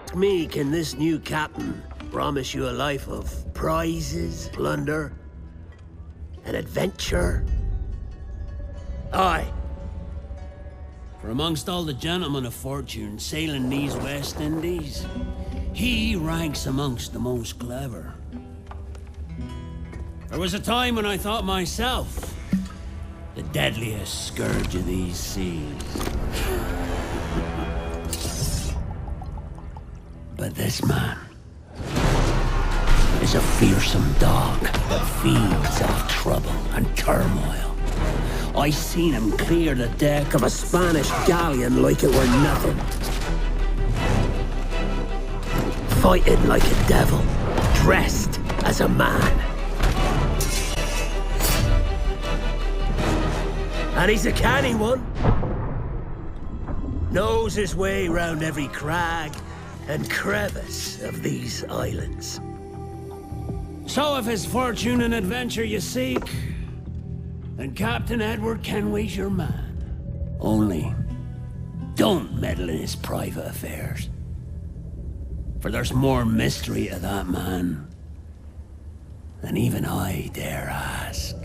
ask me, can this new captain promise you a life of prizes, plunder, and adventure? Aye. For amongst all the gentlemen of fortune sailing these West Indies, he ranks amongst the most clever. There was a time when I thought myself the deadliest scourge of these seas. But this man is a fearsome dog that feeds off trouble and turmoil. I seen him clear the deck of a Spanish galleon like it were nothing. Fighting like a devil, dressed as a man. And he's a canny one. Knows his way round every crag and crevice of these islands. So if it's fortune and adventure you seek, then Captain Edward Kenway's your man. Only, don't meddle in his private affairs. For there's more mystery to that man than even I dare ask.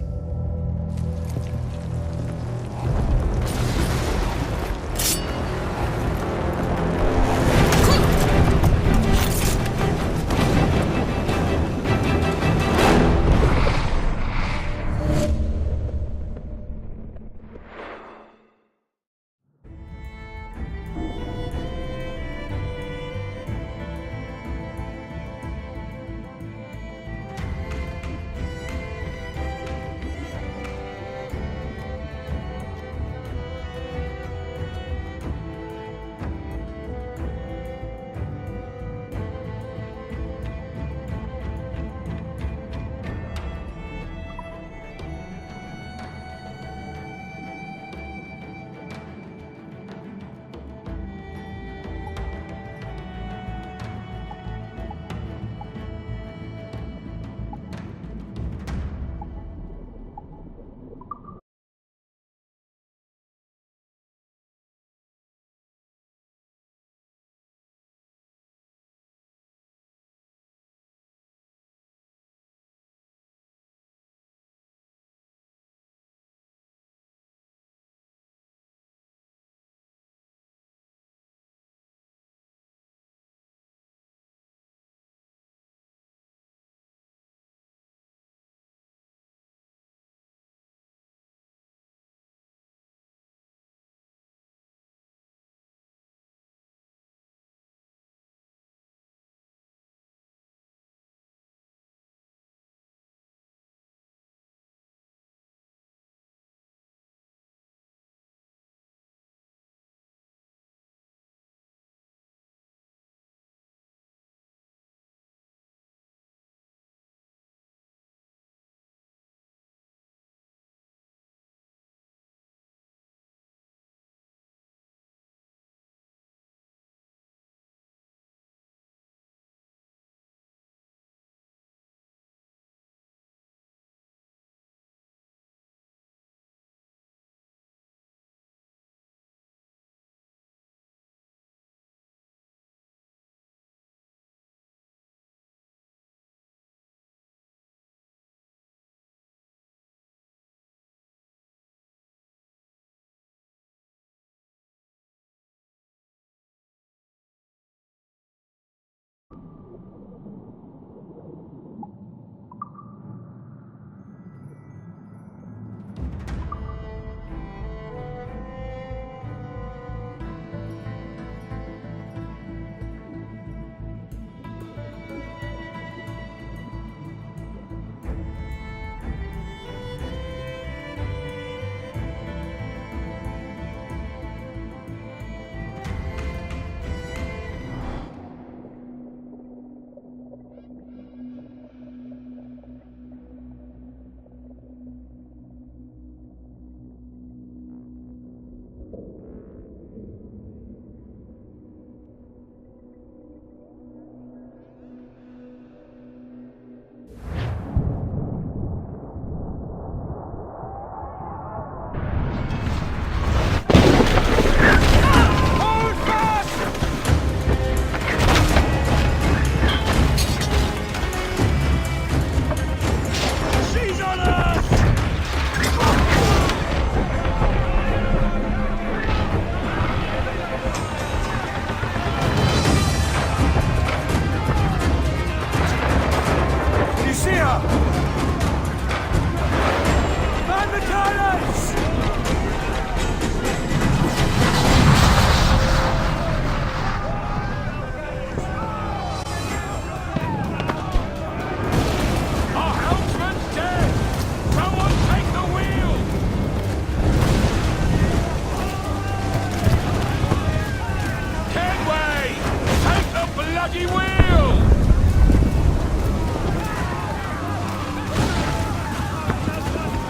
Bloody wheel!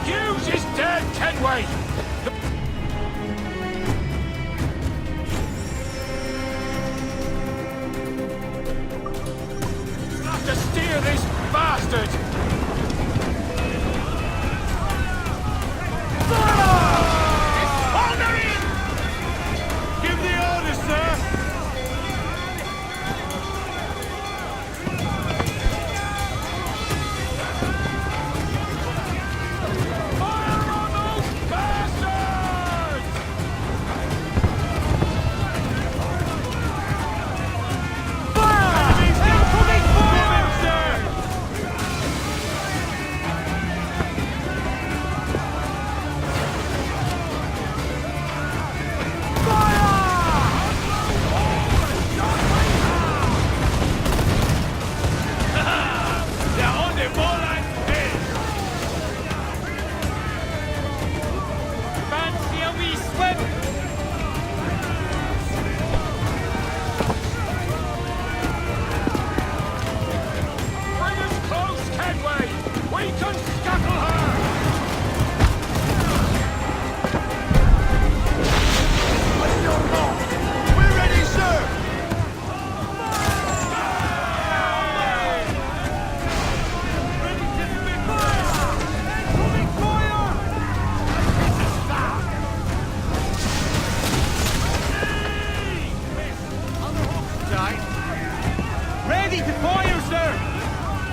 Hughes is dead, Kenway! We'll have to steer this bastard! Give the orders, sir! Fire on those bastards! Fire! Enemies incoming fire! Sir! Bring us close, Kenway! We can scuttle her! We're ready, sir! Ready to fire, sir!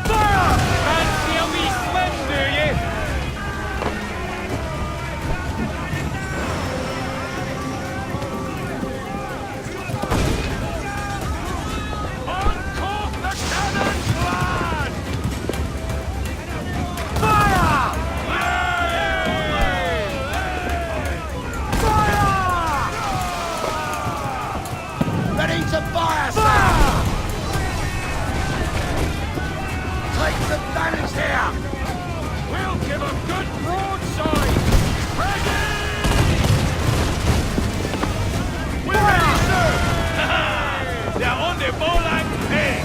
Fire! Fancy a wee swim, do you? Uncork the cannons, lad! Fire! Fire! Ready to fire, sir! Take the advantage here! We'll give a good broadside! Ready! We're ready, sir! They're on the ball and pig!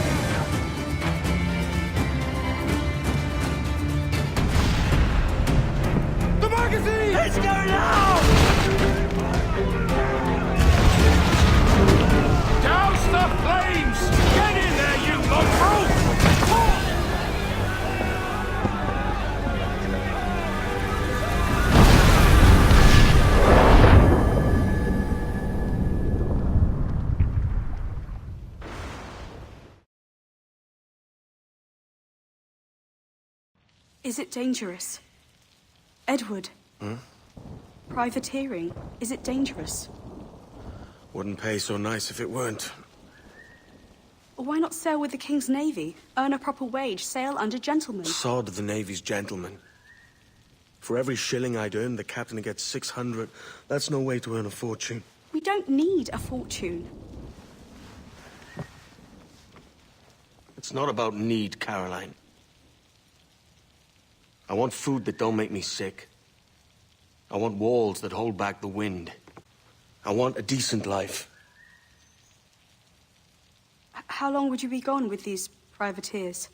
The magazine! Let's go now! Douse the flames! Get in there, you mongrel! Is it dangerous? Edward? Privateering, is it dangerous? Wouldn't pay so nice if it weren't. Why not sail with the King's Navy? Earn a proper wage, sail under gentlemen. Sod the Navy's gentlemen. For every shilling I'd earn, the captain gets 600. That's no way to earn a fortune. We don't need a fortune. It's not about need, Caroline. I want food that don't make me sick. I want walls that hold back the wind. I want a decent life. How long would you be gone with these privateers?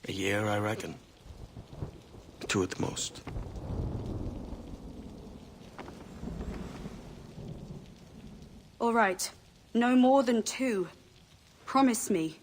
A year, I reckon. 2 at the most. All right. No more than 2. Promise me.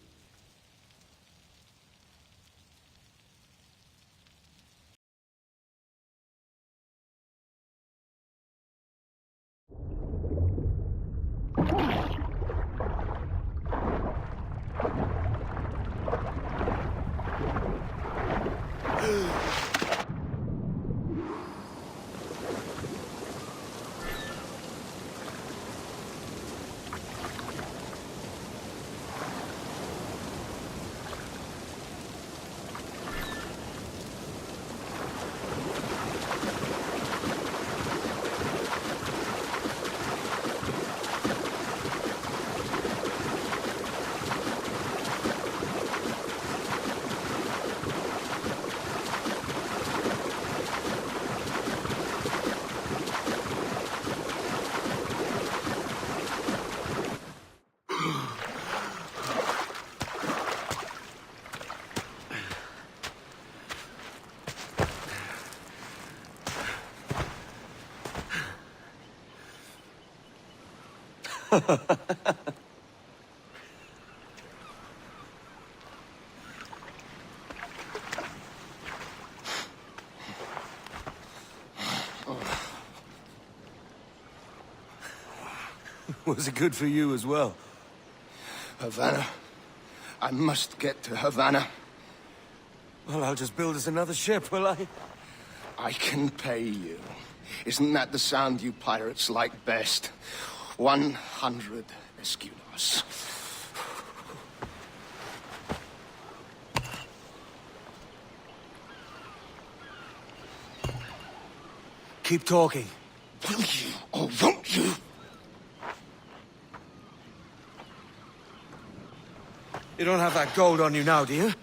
Was it good for you as well? Havana. I must get to Havana. Well, I'll just build us another ship, will I? I can pay you. Isn't that the sound you pirates like best? 100 escudos. Keep talking. Will you or won't you? You don't have that gold on you now, do you?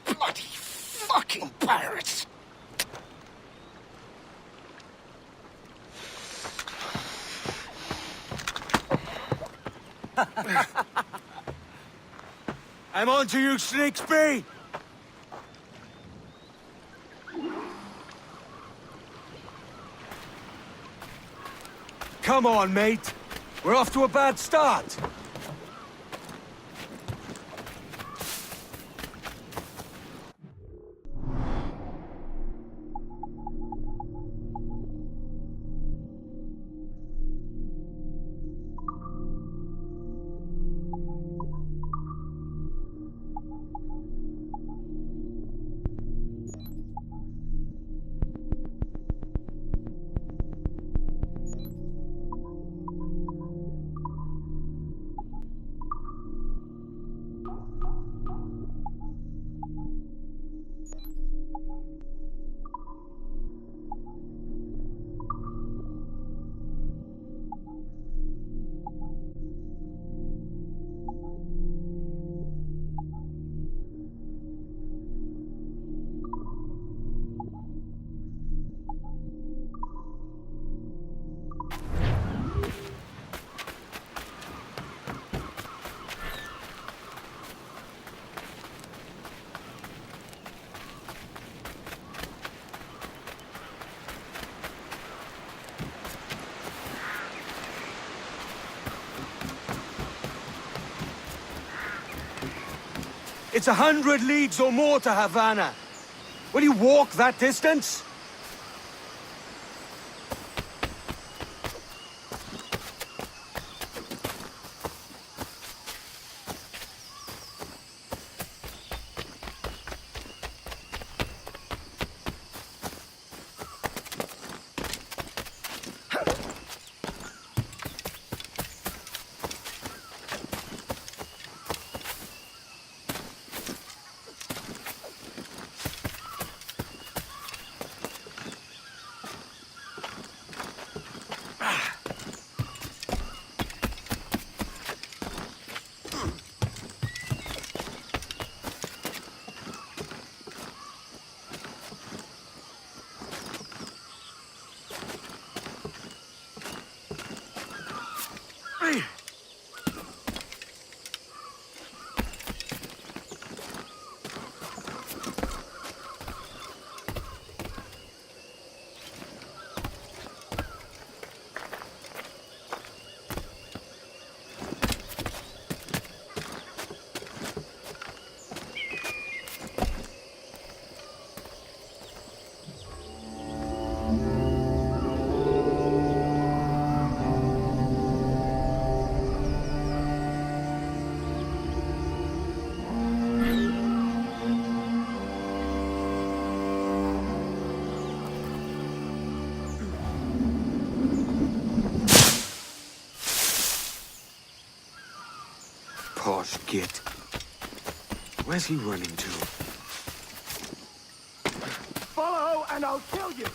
Bloody fucking pirates! I'm on to you, Snakesby! Come on, mate. We're off to a bad start. It's 100 leagues or more to Havana. Will you walk that distance? Posh git. Where's he running to? Follow and I'll kill you!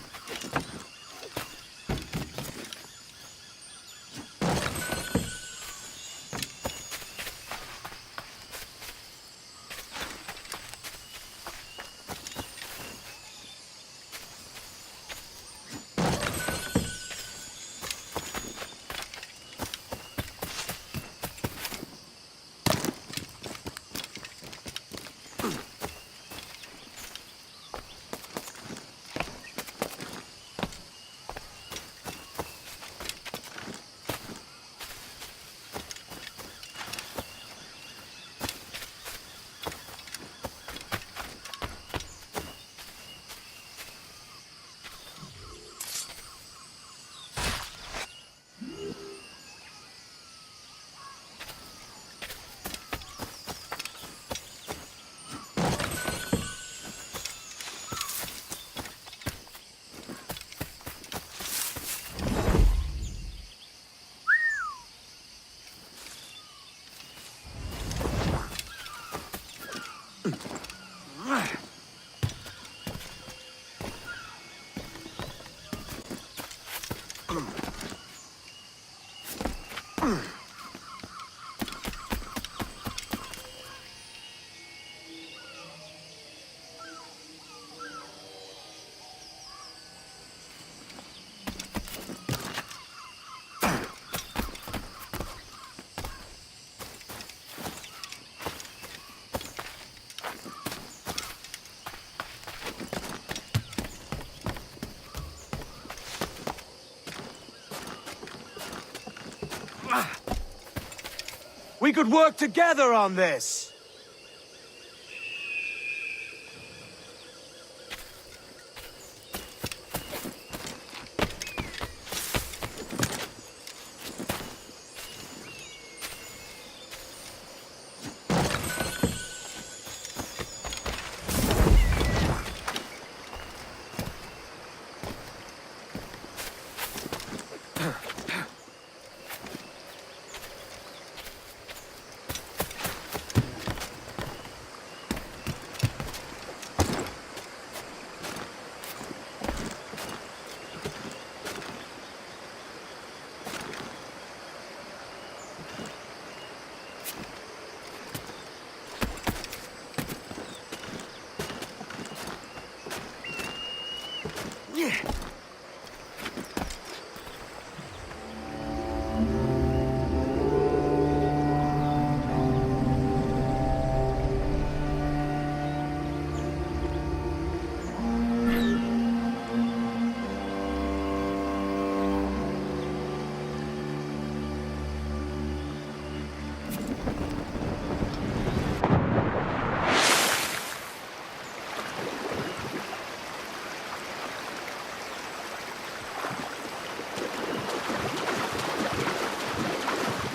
We could work together on this!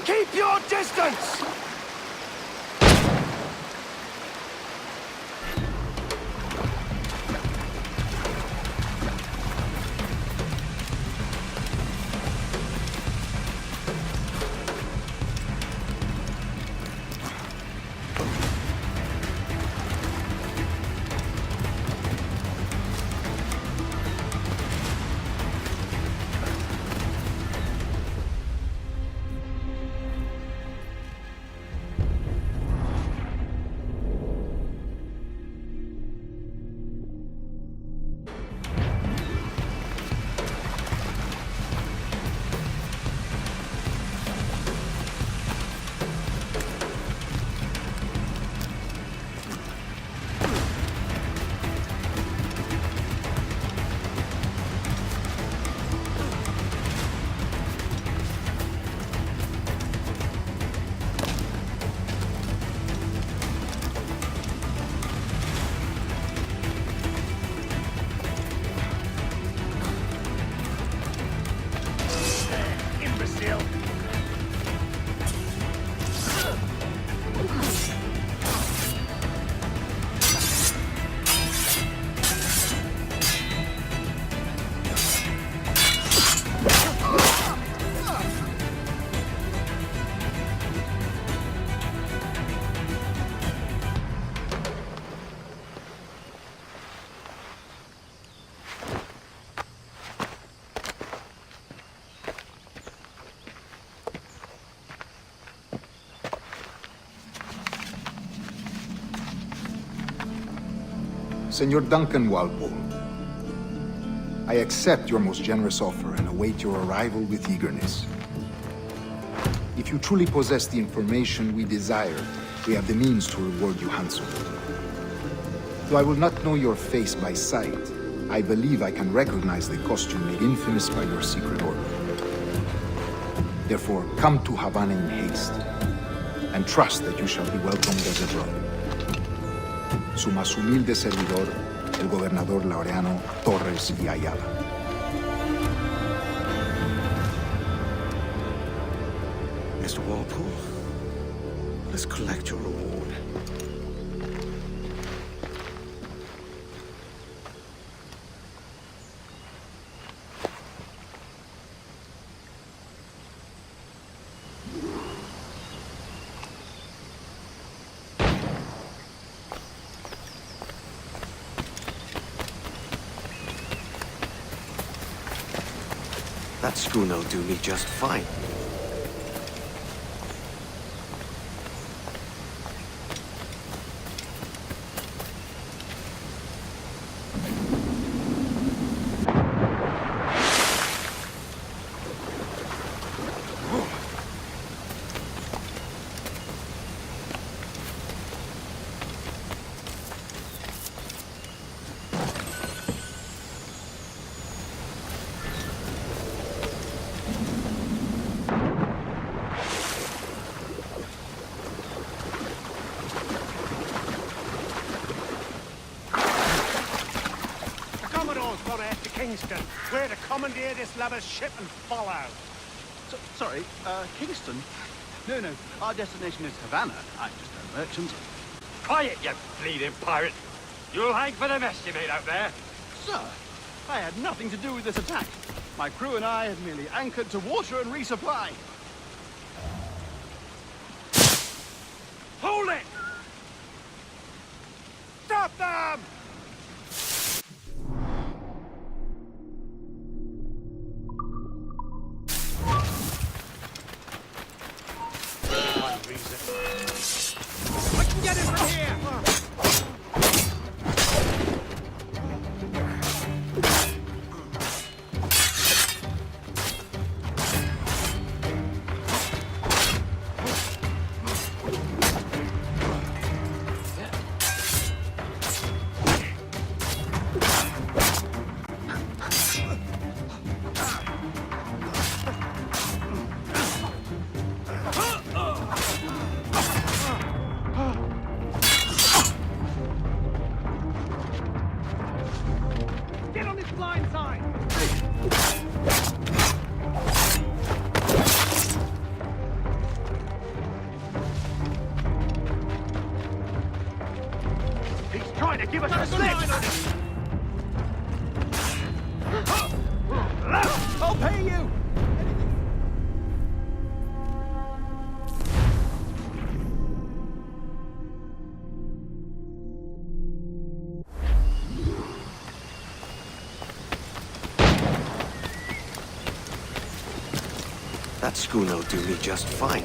Keep your distance! Senor Duncan Walpole, I accept your most generous offer and await your arrival with eagerness. If you truly possess the information we desire, we have the means to reward you handsomely. Though I will not know your face by sight, I believe I can recognize the costume made infamous by your secret order. Therefore, come to Havana in haste, and trust that you shall be welcomed as a brother. Su más humilde servidor, el gobernador Laureano Torres y Ayala. Mr. Walpole, let's collect your reward. That schooner'll do me just fine. Kingston. We're to commandeer this lubber's ship and follow. Sorry, Kingston? No, our destination is Havana. I'm just a merchant. Quiet, you bleeding pirate! You'll hang for the mess you made out there. Sir, I had nothing to do with this attack. My crew and I had merely anchored to water and resupply. Hold it! Stop them! I can get it from here! Get on this blind side! He's trying to give us a slip! I'll pay you! That schooner'll do me just fine.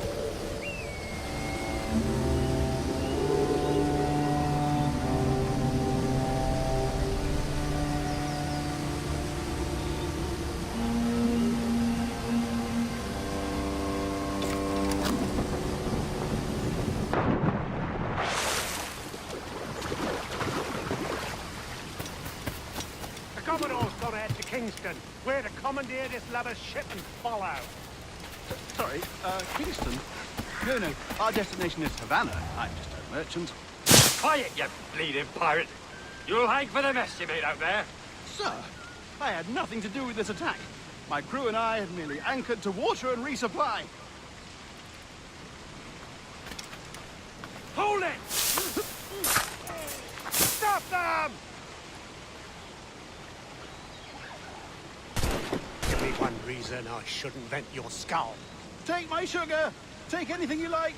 The Commodore's got to head to Kingston. We're to commandeer this lubber's ship and follow. Sorry, Kingston? No, our destination is Havana. I'm just a merchant. Quiet, you bleeding pirate! You'll hang for the mess you made out there. Sir, I had nothing to do with this attack. My crew and I had merely anchored to water and resupply. Hold it! Stop them! Give me one reason I shouldn't vent your skull. Take my sugar! Take anything you like!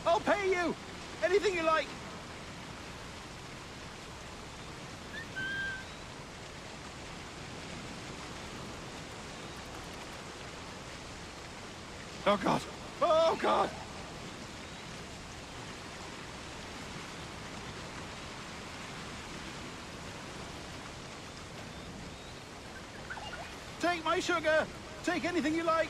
I'll pay you! Anything you like! Oh, God! Oh, God! Take my sugar! Take anything you like!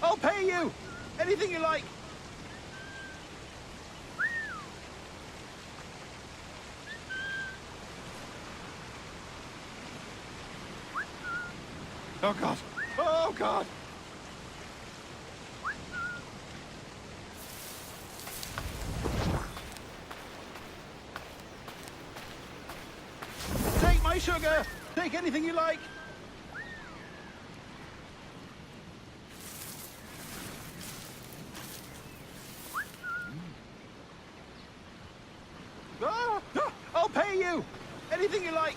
I'll pay you! Anything you like! Oh, God! Oh, God! Take my sugar! Take anything you like! I'll pay you! Anything you like.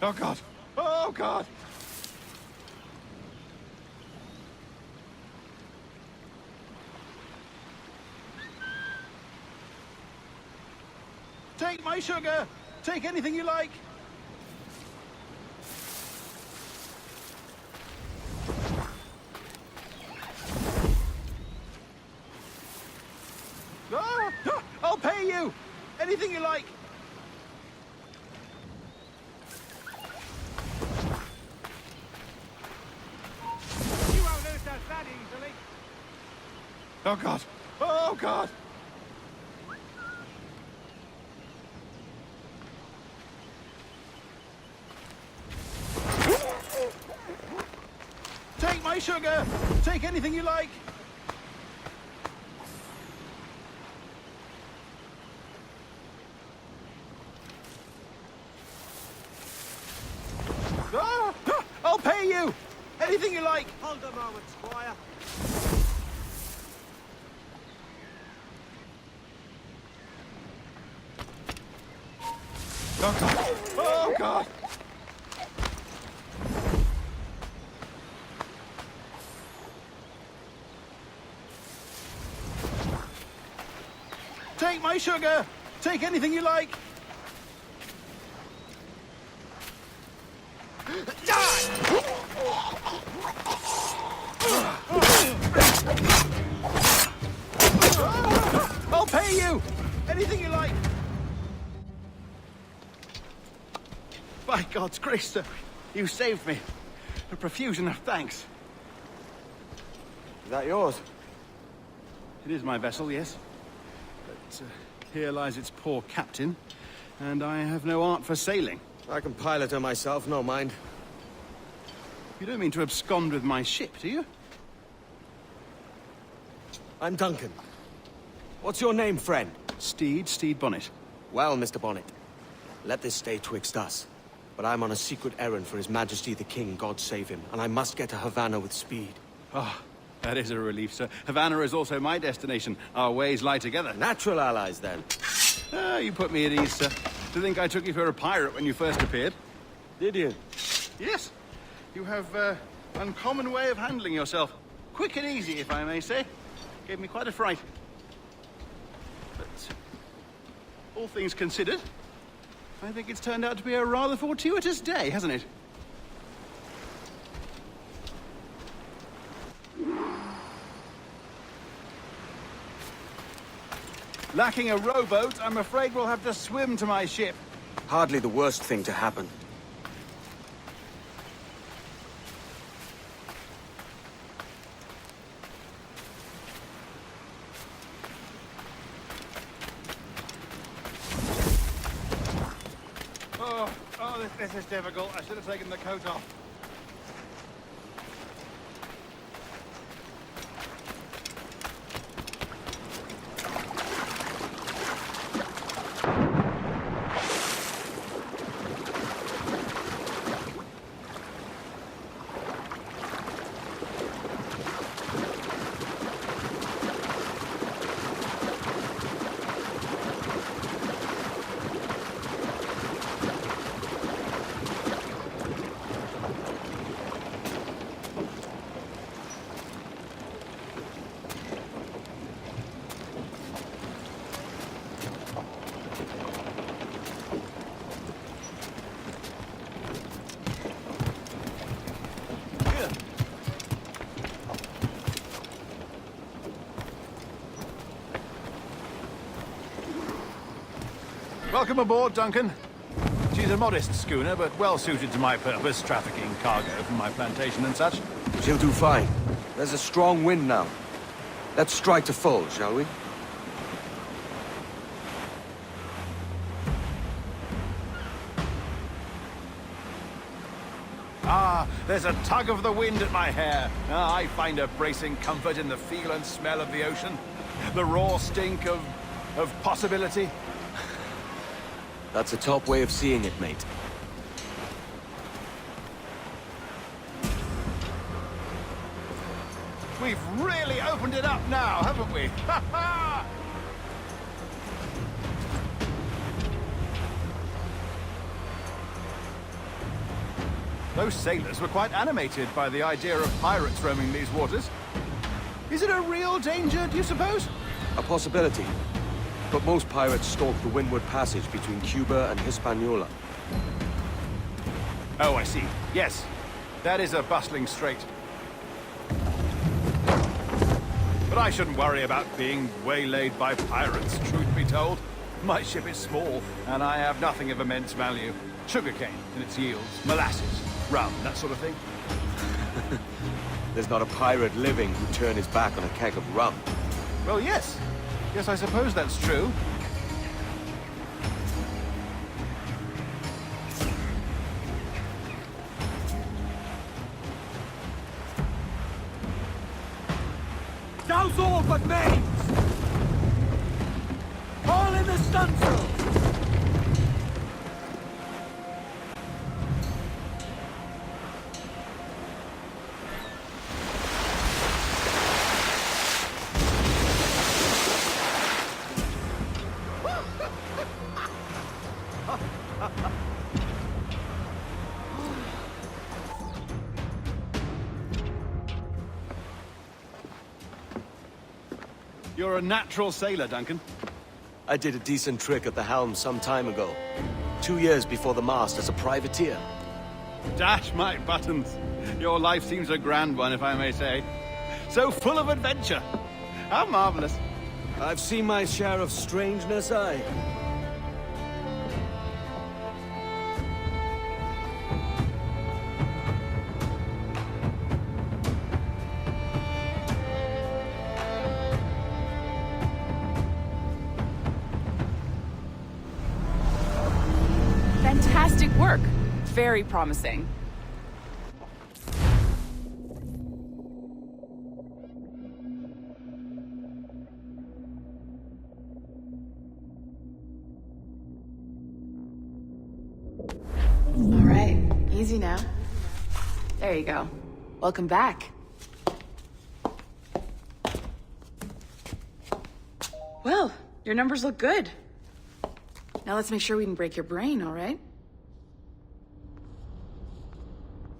Oh, God. Oh, God. Take my sugar. Take anything you like. I'll pay you. Anything you like. You won't lose us that easily. Oh, God. Oh, God. Take my sugar. Take anything you like. I'll pay you. Anything you like. Hold a moment, Squire. Oh, God. Oh, God. Take my sugar. Take anything you like. I'll pay you. Anything you like. By God's grace, sir, you saved me. A profusion of thanks. Is that yours? It is my vessel, yes. But here lies its poor captain, and I have no art for sailing. I can pilot her myself, no mind. You don't mean to abscond with my ship, do you? I'm Duncan. What's your name, friend? Steed Bonnet. Well, Mr. Bonnet, let this stay twixt us. But I'm on a secret errand for His Majesty the King, God save him, and I must get to Havana with speed. Ah, that is a relief, sir. Havana is also my destination. Our ways lie together. Natural allies, then. Ah, you put me at ease, sir. To think I took you for a pirate when you first appeared. Did you? Yes. You have uncommon way of handling yourself. Quick and easy, if I may say. Gave me quite a fright. But all things considered, I think it's turned out to be a rather fortuitous day, hasn't it? Lacking a rowboat, I'm afraid we'll have to swim to my ship. Hardly the worst thing to happen. This is difficult. I should have taken the coat off. Welcome aboard, Duncan. She's a modest schooner, but well suited to my purpose, trafficking cargo from my plantation and such. She'll do fine. There's a strong wind now. Let's strike to full, shall we? Ah, there's a tug of the wind at my hair. Ah, I find a bracing comfort in the feel and smell of the ocean. The raw stink of possibility. That's a top way of seeing it, mate. We've really opened it up now, haven't we? Ha ha! Those sailors were quite animated by the idea of pirates roaming these waters. Is it a real danger, do you suppose? A possibility. But most pirates stalk the windward passage between Cuba and Hispaniola. Oh, I see. Yes. That is a bustling strait. But I shouldn't worry about being waylaid by pirates, truth be told. My ship is small, and I have nothing of immense value. Sugarcane and its yields, molasses, rum, that sort of thing. There's not a pirate living who'd turn his back on a keg of rum. Well, yes. Yes, I suppose that's true. Douse all but mains! All in the stunsail! You're a natural sailor, Duncan. I did a decent trick at the helm some time ago. 2 years before the mast as a privateer. Dash my buttons. Your life seems a grand one, if I may say. So full of adventure. How marvelous. I've seen my share of strangeness, aye. Fantastic work. Very promising. All right, easy now. There you go. Welcome back. Well, your numbers look good. Now let's make sure we can break your brain, all right?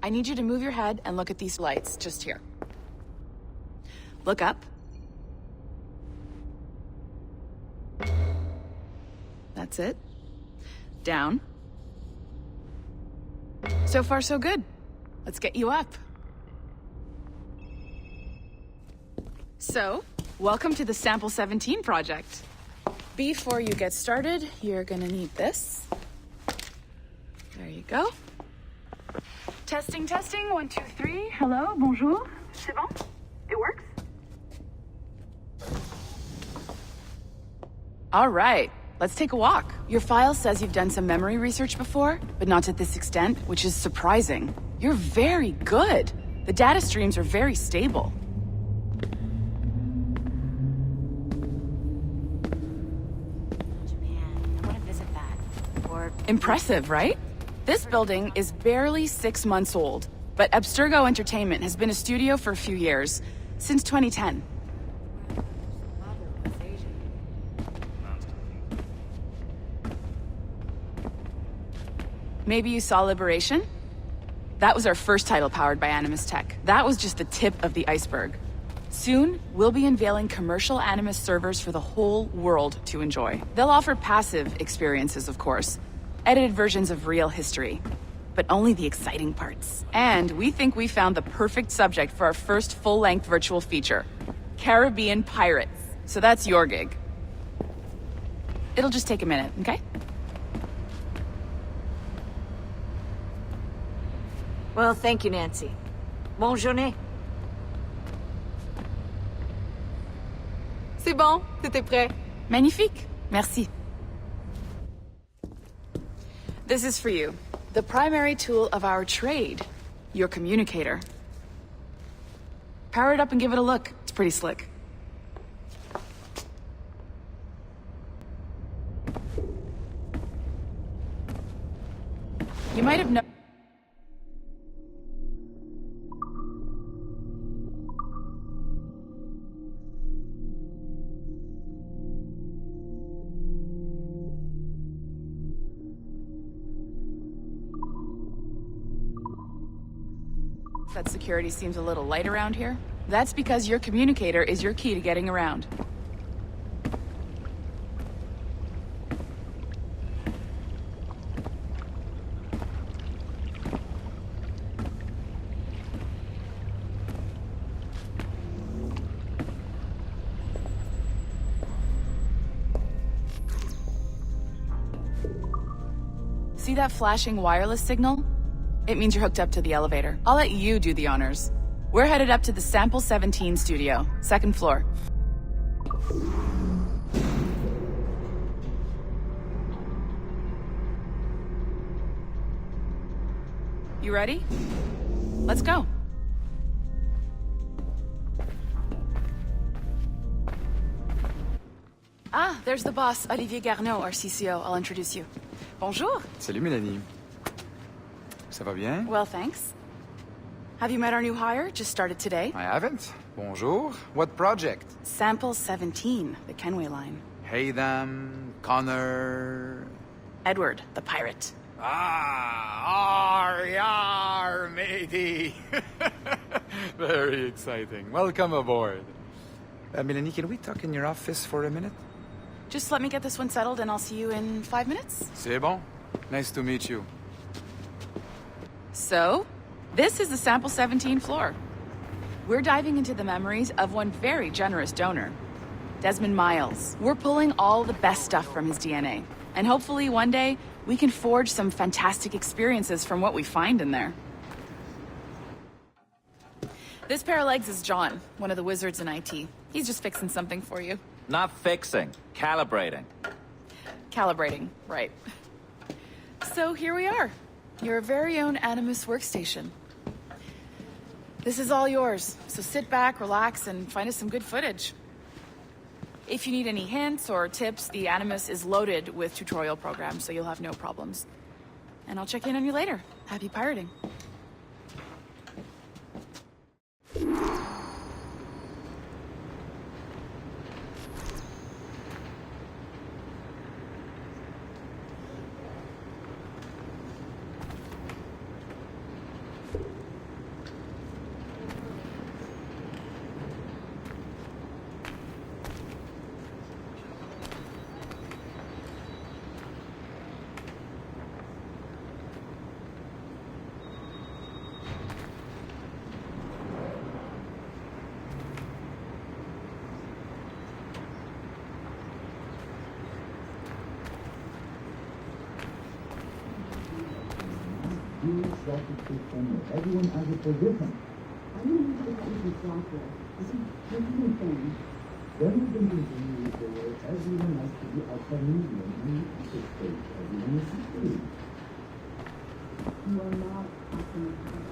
I need you to move your head and look at these lights, just here. Look up. That's it. Down. So far, so good. Let's get you up. So, welcome to the Sample 17 project. Before you get started, you're gonna need this. There you go. Testing, testing, 1, 2, 3. Hello, bonjour. C'est bon? It works? All right, let's take a walk. Your file says you've done some memory research before, but not to this extent, which is surprising. You're very good. The data streams are very stable. Impressive, right? This building is barely 6 months old, but Abstergo Entertainment has been a studio for a few years, since 2010. Maybe you saw Liberation? That was our first title powered by Animus Tech. That was just the tip of the iceberg. Soon, we'll be unveiling commercial Animus servers for the whole world to enjoy. They'll offer passive experiences, of course, edited versions of real history, but only the exciting parts. And we think we found the perfect subject for our first full-length virtual feature, Caribbean Pirates. So that's your gig. It'll just take a minute, okay? Well, thank you, Nancy. Bonne journée. C'est bon, c'était prêt. Magnifique, merci. This is for you. The primary tool of our trade, your communicator. Power it up and give it a look. It's pretty slick. You might have known. That security seems a little light around here. That's because your communicator is your key to getting around. See that flashing wireless signal? It means you're hooked up to the elevator. I'll let you do the honors. We're headed up to the Sample 17 studio, 2nd floor. You ready? Let's go. Ah, there's the boss, Olivier Garneau, our CCO. I'll introduce you. Bonjour. Salut, Mélanie. Ça va bien? Well, thanks. Have you met our new hire? Just started today. I haven't. Bonjour. What project? Sample 17, the Kenway line. Hey them, Connor... Edward, the pirate. Ah, yar, matey. Very exciting. Welcome aboard. Mélanie, can we talk in your office for a minute? Just let me get this one settled and I'll see you in 5 minutes. C'est bon. Nice to meet you. So, this is the Sample 17 floor. We're diving into the memories of one very generous donor, Desmond Miles. We're pulling all the best stuff from his DNA. And hopefully one day, we can forge some fantastic experiences from what we find in there. This pair of legs is John, one of the wizards in IT. He's just fixing something for you. Not fixing, calibrating. Calibrating, right. So here we are, your very own Animus workstation. This is all yours, so sit back, relax, and find us some good footage. If you need any hints or tips, the Animus is loaded with tutorial programs, so you'll have no problems. And I'll check in on you later. Happy pirating. Everyone has a position. I don't know what this software. This is different things. Then we've been using the word everyone has to be a comedian in the state. Everyone is free. You are not a comedian.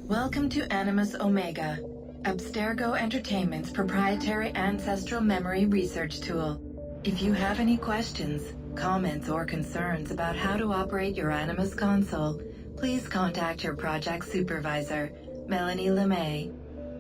Welcome to Animus Omega, Abstergo Entertainment's proprietary ancestral memory research tool. If you have any questions, comments, or concerns about how to operate your Animus console, please contact your project supervisor, Melanie LeMay.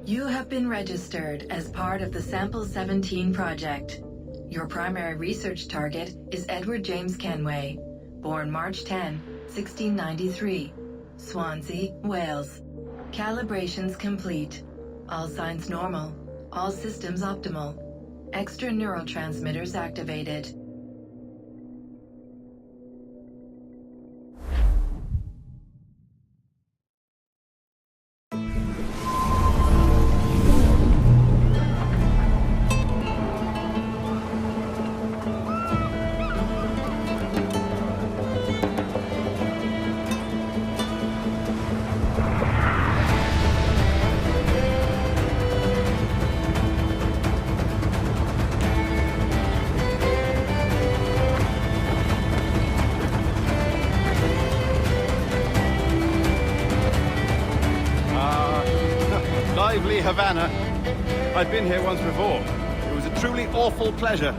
You have been registered as part of the Sample 17 project. Your primary research target is Edward James Kenway, born March 10, 1693, Swansea, Wales. Calibrations complete. All signs normal. All systems optimal. Extra neurotransmitters activated. Lively Havana. I've been here once before. It was a truly awful pleasure.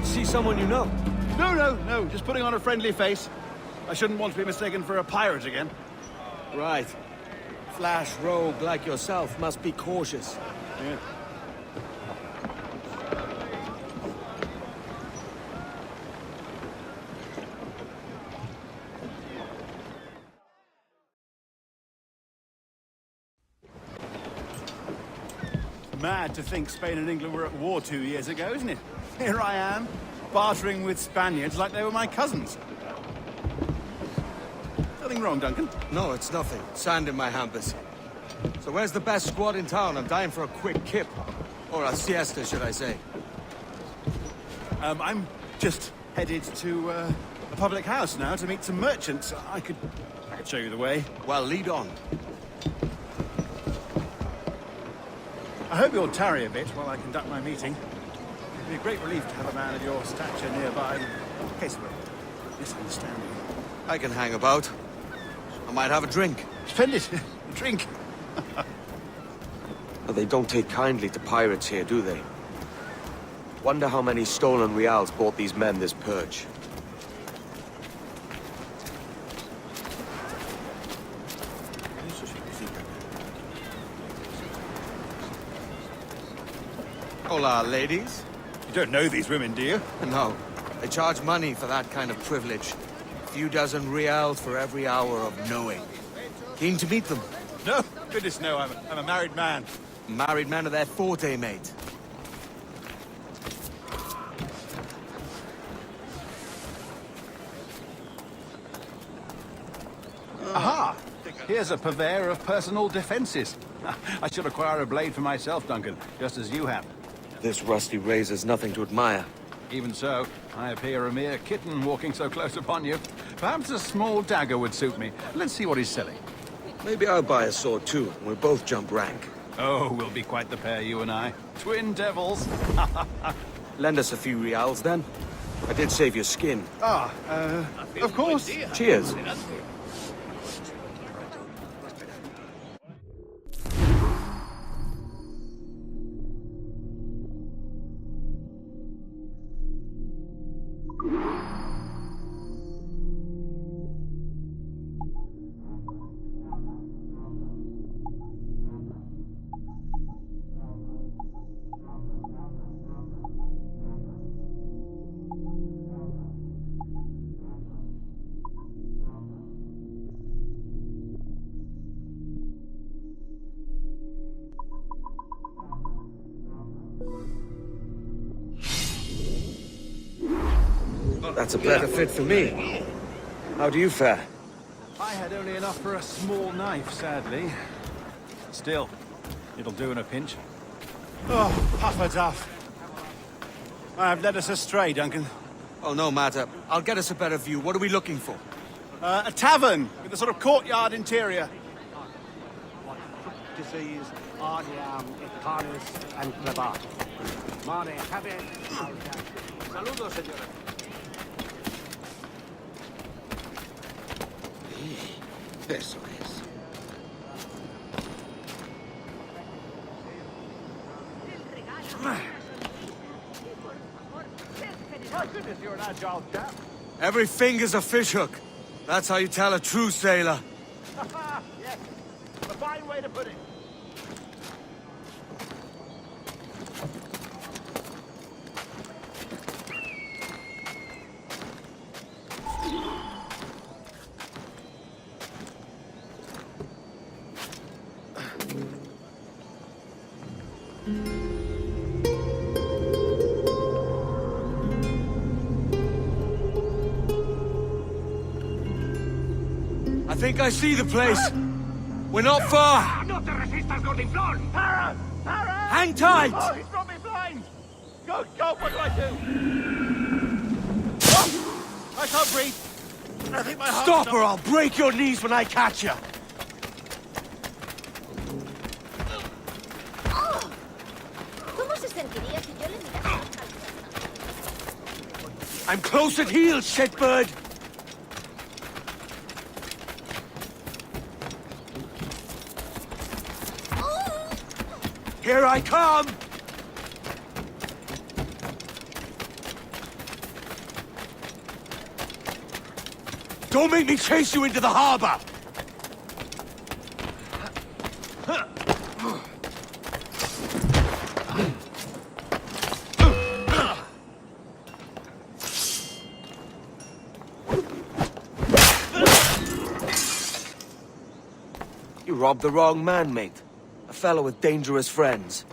See someone you know? No. Just putting on a friendly face. I shouldn't want to be mistaken for a pirate again. Right. Flash rogue like yourself must be cautious. Yeah. Mad to think Spain and England were at war 2 years ago, isn't it? Here I am, bartering with Spaniards like they were my cousins. Nothing wrong, Duncan? No, it's nothing. Sand in my hampers. So where's the best squad in town? I'm dying for a quick kip. Or a siesta, should I say. I'm just headed to a public house now to meet some merchants. I could show you the way. Well, lead on. I hope you'll tarry a bit while I conduct my meeting. It'd be a great relief to have a man of your stature nearby in case of a misunderstanding. I can hang about. I might have a drink. Splendid. A drink. But they don't take kindly to pirates here, do they? Wonder how many stolen reals bought these men this purge. Hola, ladies. You don't know these women, do you? No. They charge money for that kind of privilege. A few dozen reals for every hour of knowing. Keen to meet them? No, goodness no, I'm a married man. Married men are their forte, mate. Aha! Here's a purveyor of personal defenses. I should acquire a blade for myself, Duncan, just as you have. This rusty razor's nothing to admire. Even so, I appear a mere kitten walking so close upon you. Perhaps a small dagger would suit me. Let's see what he's selling. Maybe I'll buy a sword too, and we'll both jump rank. Oh, we'll be quite the pair, you and I. Twin devils. Lend us a few reals, then. I did save your skin. Of course. Cheers. That's a better fit for me. How do you fare? I had only enough for a small knife, sadly. Still, it'll do in a pinch. Oh, Puffer-Duff. I have led us astray, Duncan. Oh, no matter. I'll get us a better view. What are we looking for? A tavern with a sort of courtyard interior. Disease, Ardiam, Icarus, and Clebat. Mare, Habet, Saludos, señora. Eso es. My goodness, you're an agile chap. Every finger's a fishhook. That's how you tell a true sailor. Yes, a fine way to put it. I think I see the place. We're not far. No te resistas, gordinflón! Para! Para! Hang tight! Oh, he's got me blind! Go, what do I do? I can't breathe. I think my heart... Stop or I'll break your knees when I catch you. ¿Cómo se sentiría si yo le mirara? I'm close at heel, shitbird. Here I come! Don't make me chase you into the harbor! You robbed the wrong man, mate. A fellow with dangerous friends.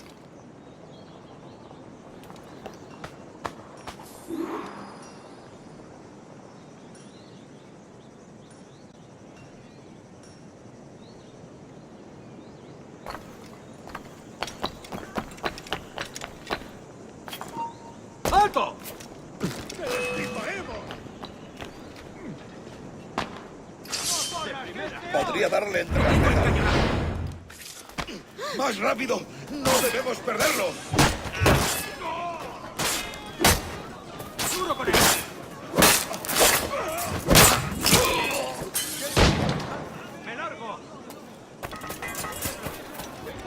¡Alto! Podría darle entrada. ¡Más rápido! ¡No debemos perderlo! ¡Duro con él! ¡Me largo!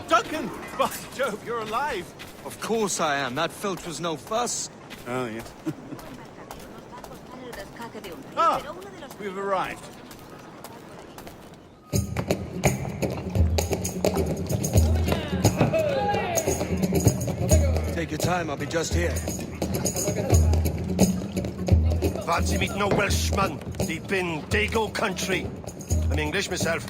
Duncan! By Jove, you're alive! Of course I am. That filch was no fuss. Oh, yes. Ah, we've arrived. Take your time, I'll be just here. Fancy meeting no Welshman deep in Dago country. I'm English myself.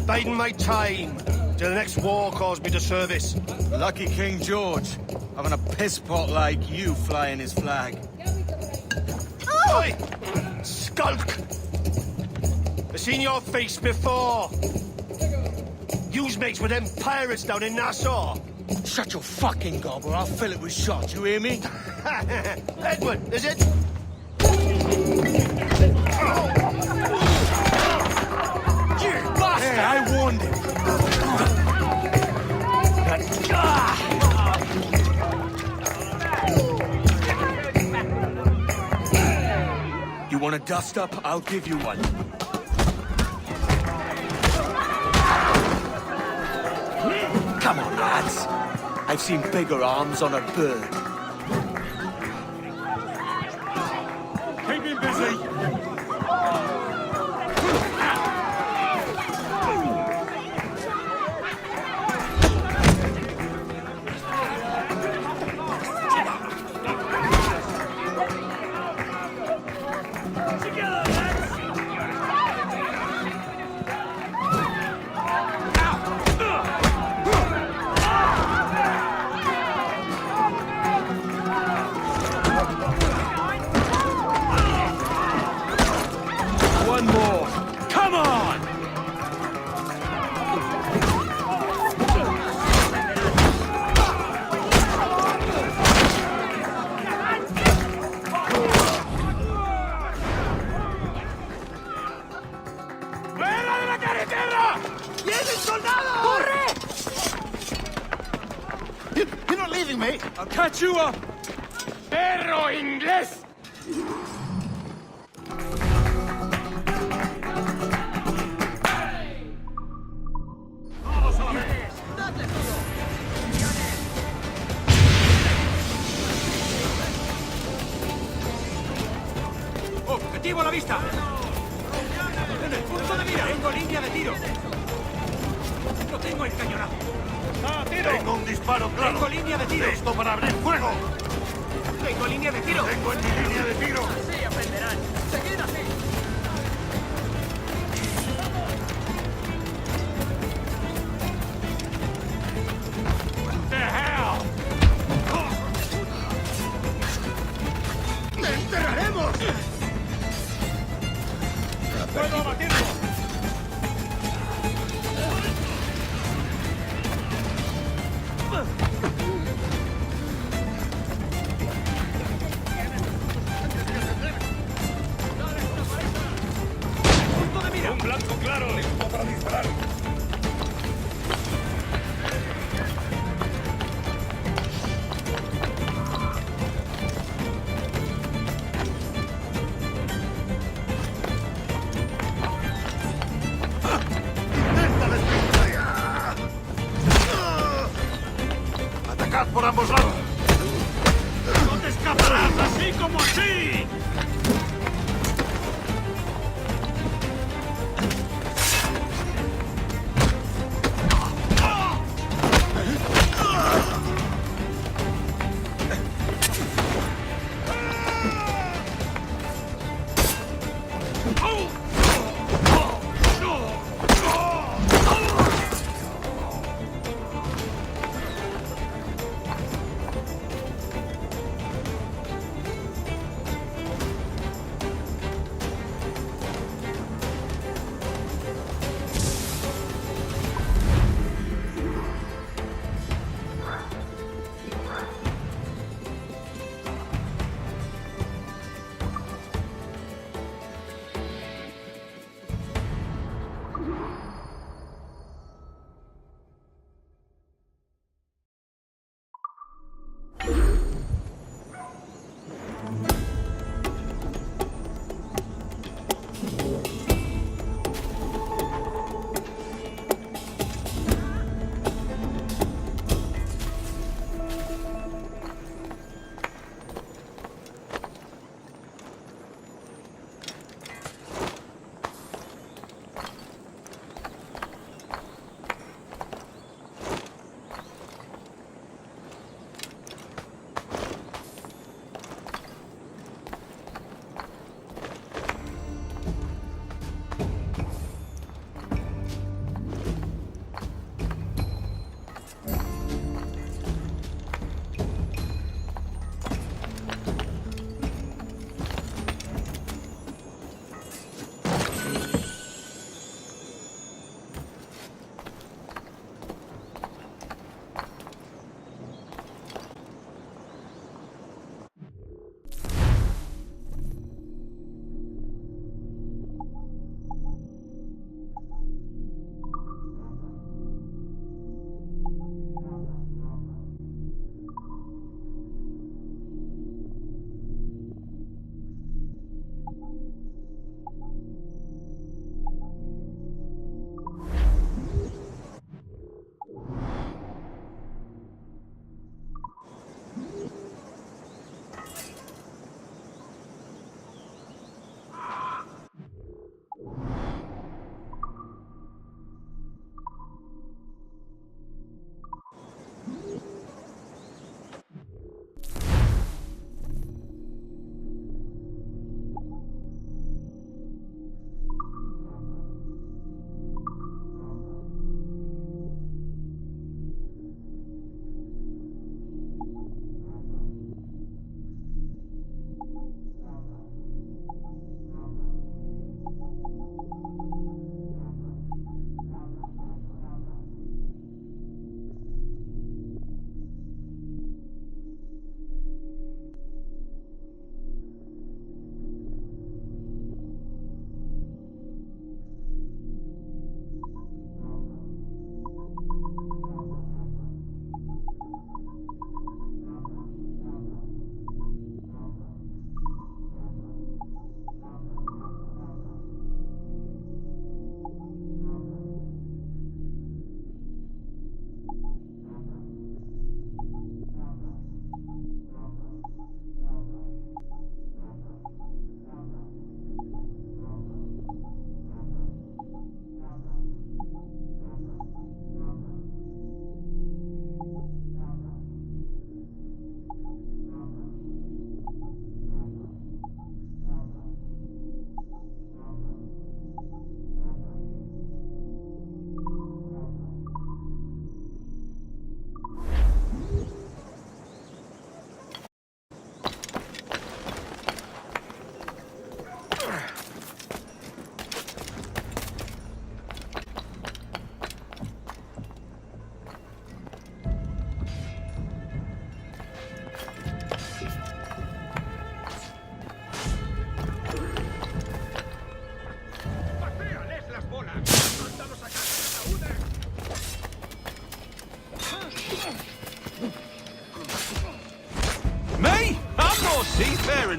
Biding my time till the next war calls me to service. Lucky King George, having a piss pot like you flying his flag. Oi! Skulk! I've seen your face before. You's mates with them pirates down in Nassau. Shut your fucking gob or I'll fill it with shot, you hear me? Edward, is it? You bastard! Hey, I warned him. You want a dust up? I'll give you one. Come on, lads. I've seen bigger arms on a bird. Keep him busy! One more. Come on! ¡Fuera de la carretera! ¡Vienen soldados! ¡Corre! You're not leaving me. I'll catch you up! ¡Perro inglés! ¡Objetivo a la vista! tiro! ¡Lo tengo encañonado! ¡Ah, tiro! Tengo un disparo claro. ¡Tengo línea de tiro! ¡Listo para abrir fuego! ¡Tengo línea de tiro! ¡Tengo en mi línea de tiro! ¡Así aprenderán! ¡Seguid así! ¡The hell! ¡Te enterraremos! ¡Puedo abatirlo! ¡Punto de mira! ¡Un blanco claro! ¡Listo para disparar! ¡Atacad por ambos lados! ¡No te escaparás así como así!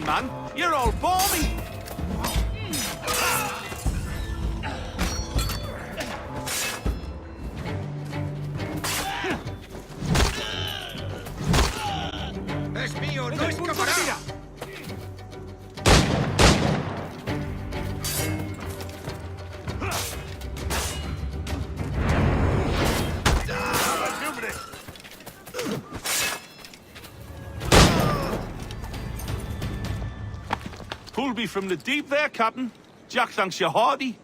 cannon, man. You're all balmy. Es mío, no escapará. Pulled me from the deep there, Captain. Jack thanks you hearty.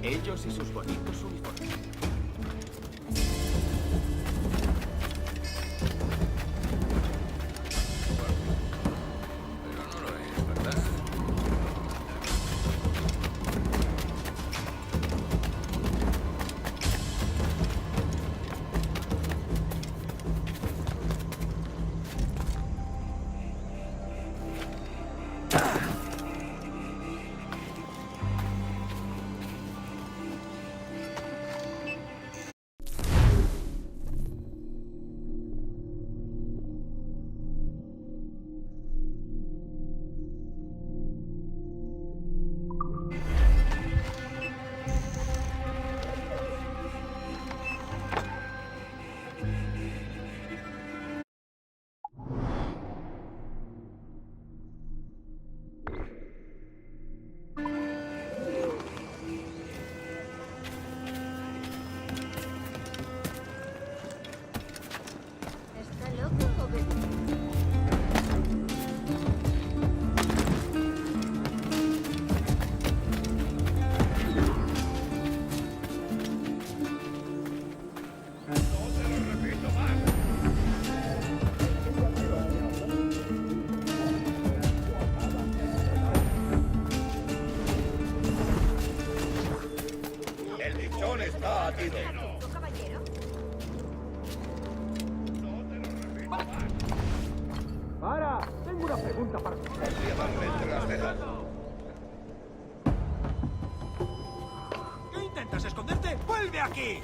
Ellos y sus bonitos uniformes. Pero no lo es, ¿verdad? ¿Está loco o qué? El lechón está atido. Caballero. ¡Para! Tengo una pregunta para ti. Podría darle entre las cejas. ¿Qué intentas esconderte? ¡Vuelve aquí!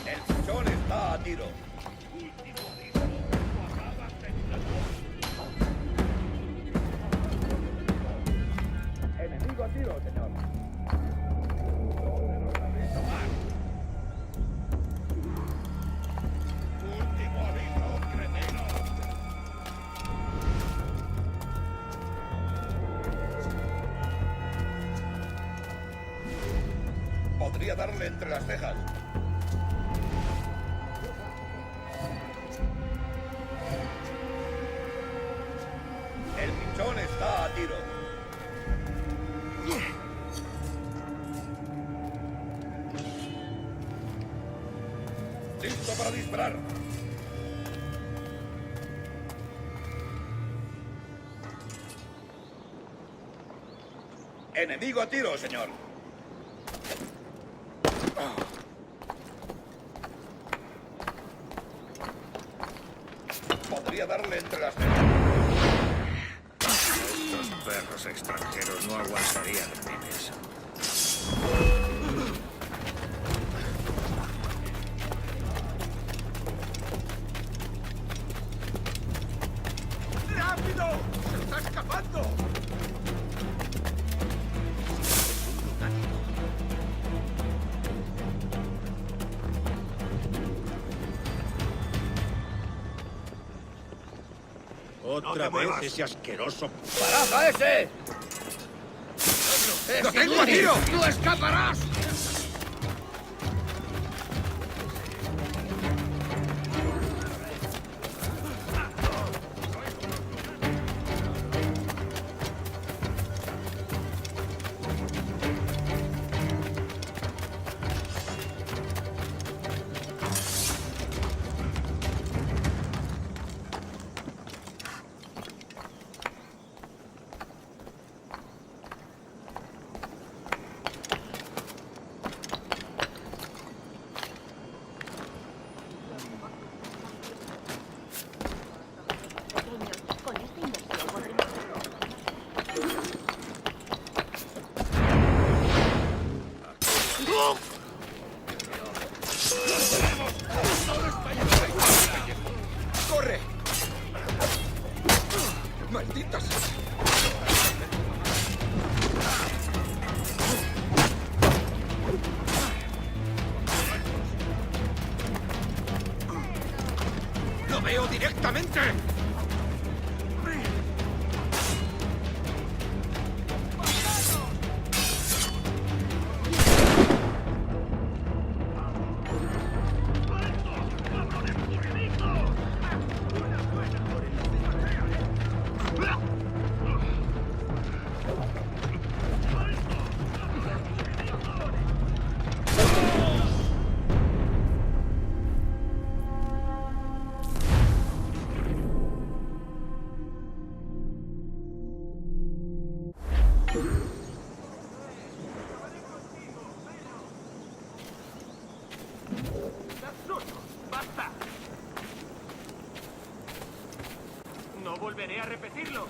El lechón está a tiro. Enemigo a tiro, señor. Último aviso, cretino. Podría darle entre las cejas. El pichón está a tiro. Listo para disparar. Enemigo a tiro, señor. Podría darle entre las cejas. Estos perros extranjeros no aguantarían memes. ¡Rápido! ¡Se está escapando! Otra vez ese asqueroso... ¡Parad a ese! ¡Lo tengo a tiro! ¡No escaparás! ¡Corre! ¡Maldita sea! ¡Lo veo directamente! ¡Basta! No volveré a repetirlo.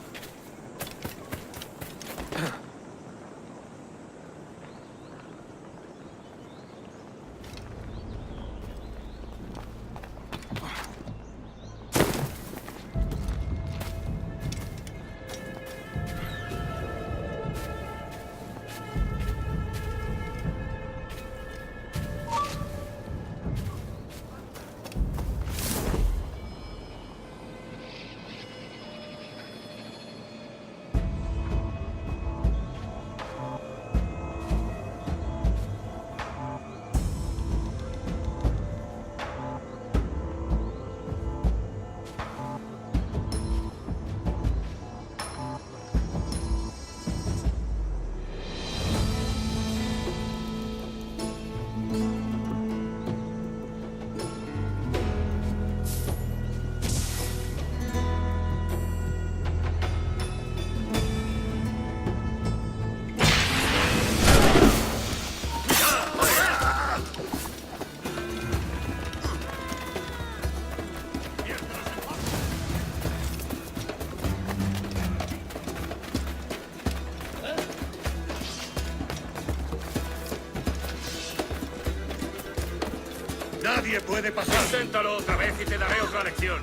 Nadie puede pasar. Inténtalo otra vez y te daré otra lección.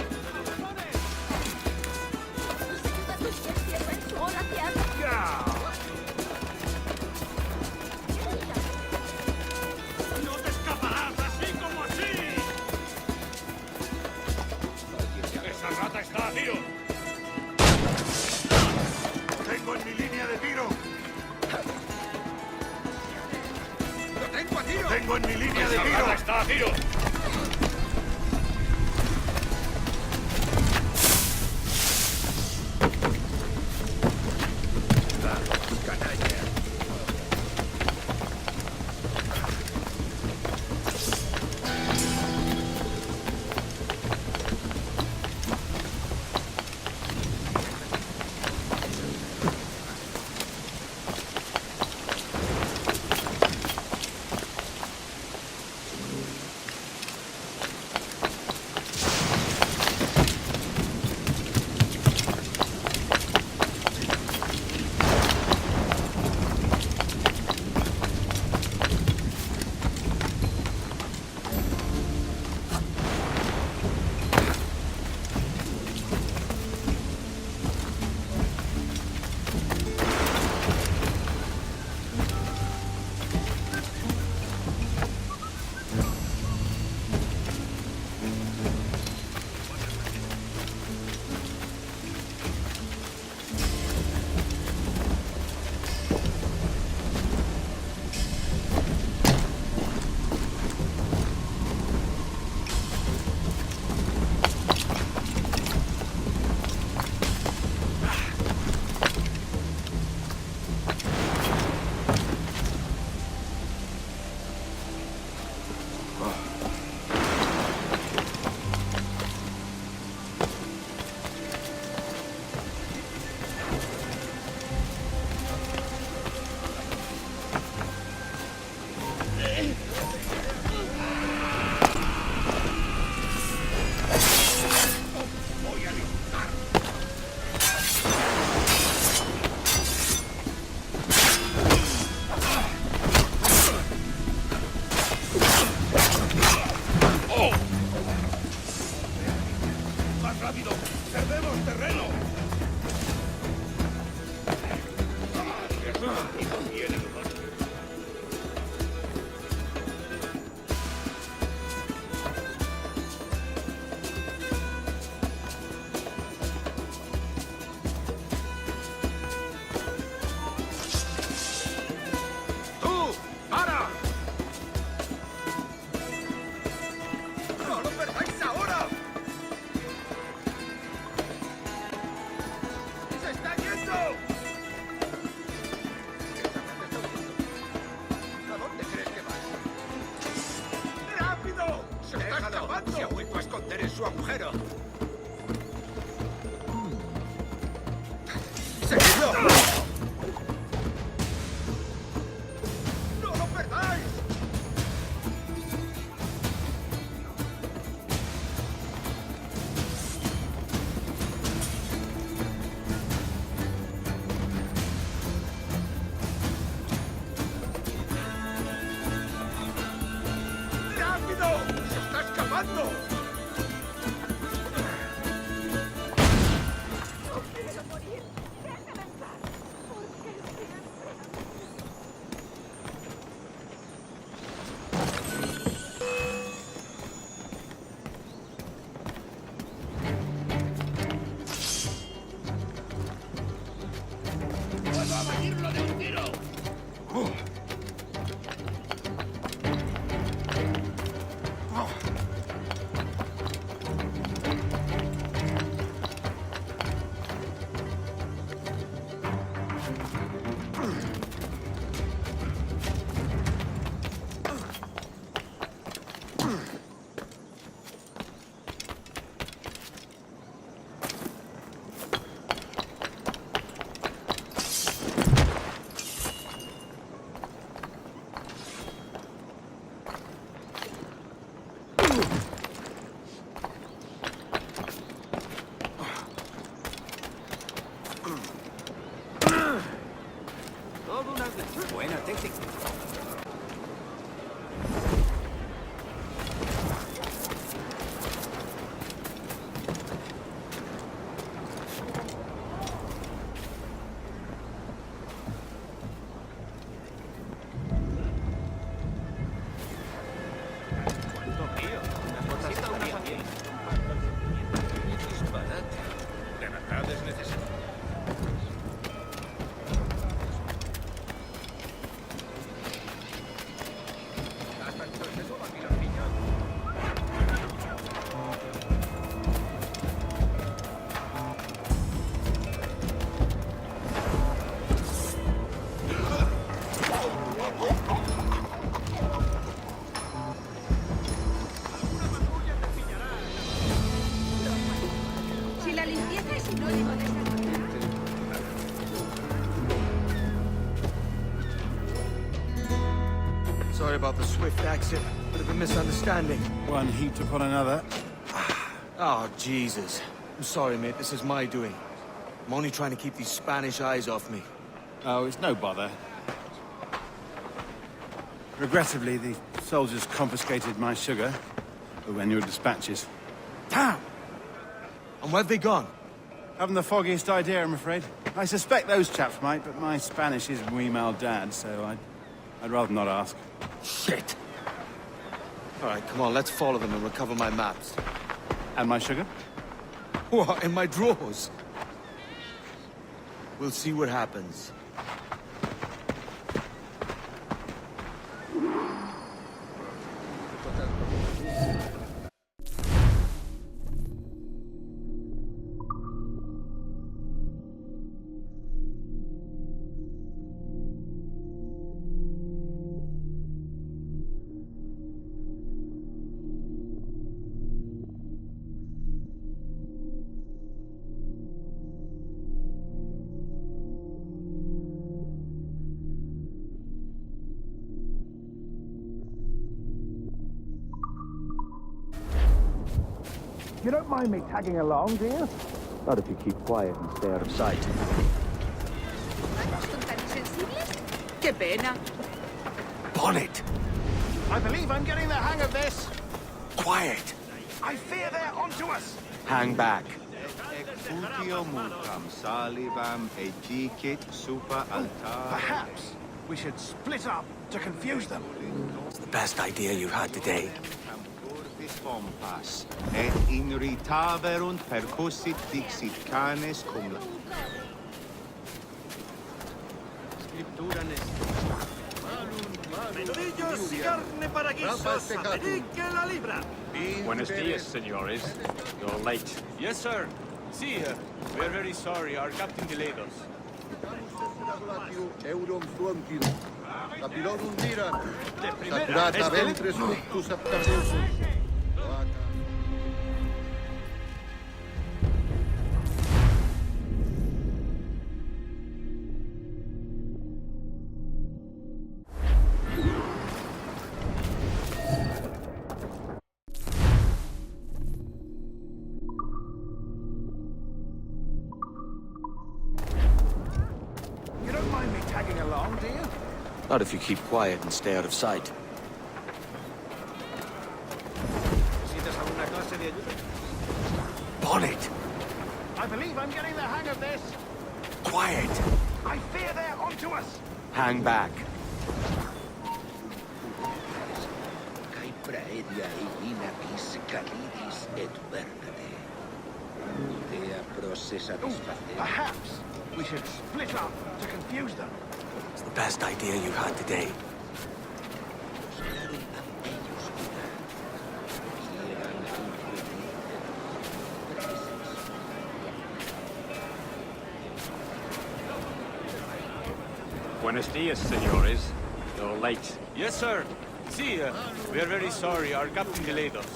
¡No te escaparás así como así! ¡Esa rata está a tiro! ¡Tengo en mi línea de tiro! ¡Lo tengo a tiro! ¡Lo tengo en mi línea de ¡Esa tiro! rata está a tiro! Buena técnica. De verdad es necesario. Si la limpieza es sinónimo de esa Sorry about the swift exit. Bit of a misunderstanding. One heaped upon another. Oh, Jesus. I'm sorry, mate. This is my doing. I'm only trying to keep these Spanish eyes off me. Oh, it's no bother. Regrettably, the soldiers confiscated my sugar when your dispatches. Damn! And where've they gone? Haven't the foggiest idea, I'm afraid. I suspect those chaps might, but my Spanish is muy mal dad, so I'd rather not ask. Shit! All right, come on, let's follow them and recover my maps. And my sugar? What, in my drawers? We'll see what happens. You don't mind me tagging along, do you? Not if you keep quiet and stay out of sight. Qué pena. Bonnet! I believe I'm getting the hang of this. Quiet! I fear they're onto us. Hang back. Perhaps we should split up to confuse them. It's the best idea you've had today. Et in ritaverunt percussit dixit canes cum la... Menudillos y carne para guisos. Amenique la libra. Buenos dias, senores. You're late. Yes, sir. See, we're very sorry. Our captain delayed us. Eurum fluentim. Capilonum dira. De primera. Saturata ventris fructus aptardesum. Not if you keep quiet and stay out of sight. Bonnet! I believe I'm getting the hang of this. Quiet! I fear they're onto us. Hang back. Perhaps we should split up to confuse them. It's the best idea you've had today. Buenos dias, senores. You're late. Yes, sir. See, we are very sorry. Our captain delayed us.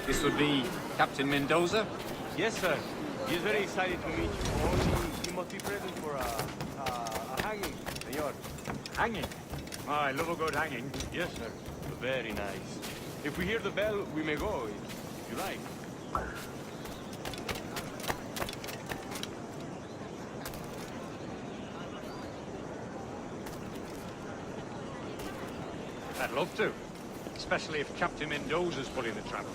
This would be Captain Mendoza? Yes, sir. He's very excited to meet you. Only he must be present for a hanging, senor. Hanging? Oh, I love a good hanging. Yes, sir. Very nice. If we hear the bell, we may go, if you like. I'd love to. Especially if Captain Mendoza's pulling the trap.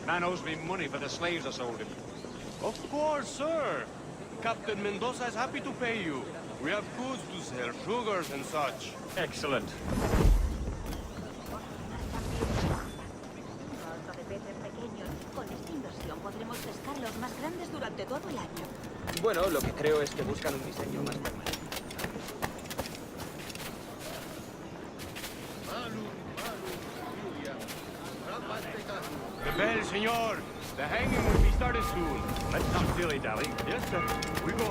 Man owes me money for the slaves I sold him. Of course, sir. Captain Mendoza is happy to pay you. We have goods to sell, sugars and such. Excellent. Bueno, lo que creo es que buscan un diseño más permanente. The bell, senor. The hanging will be started soon. Let's not dilly-dally. Yes, sir. We go.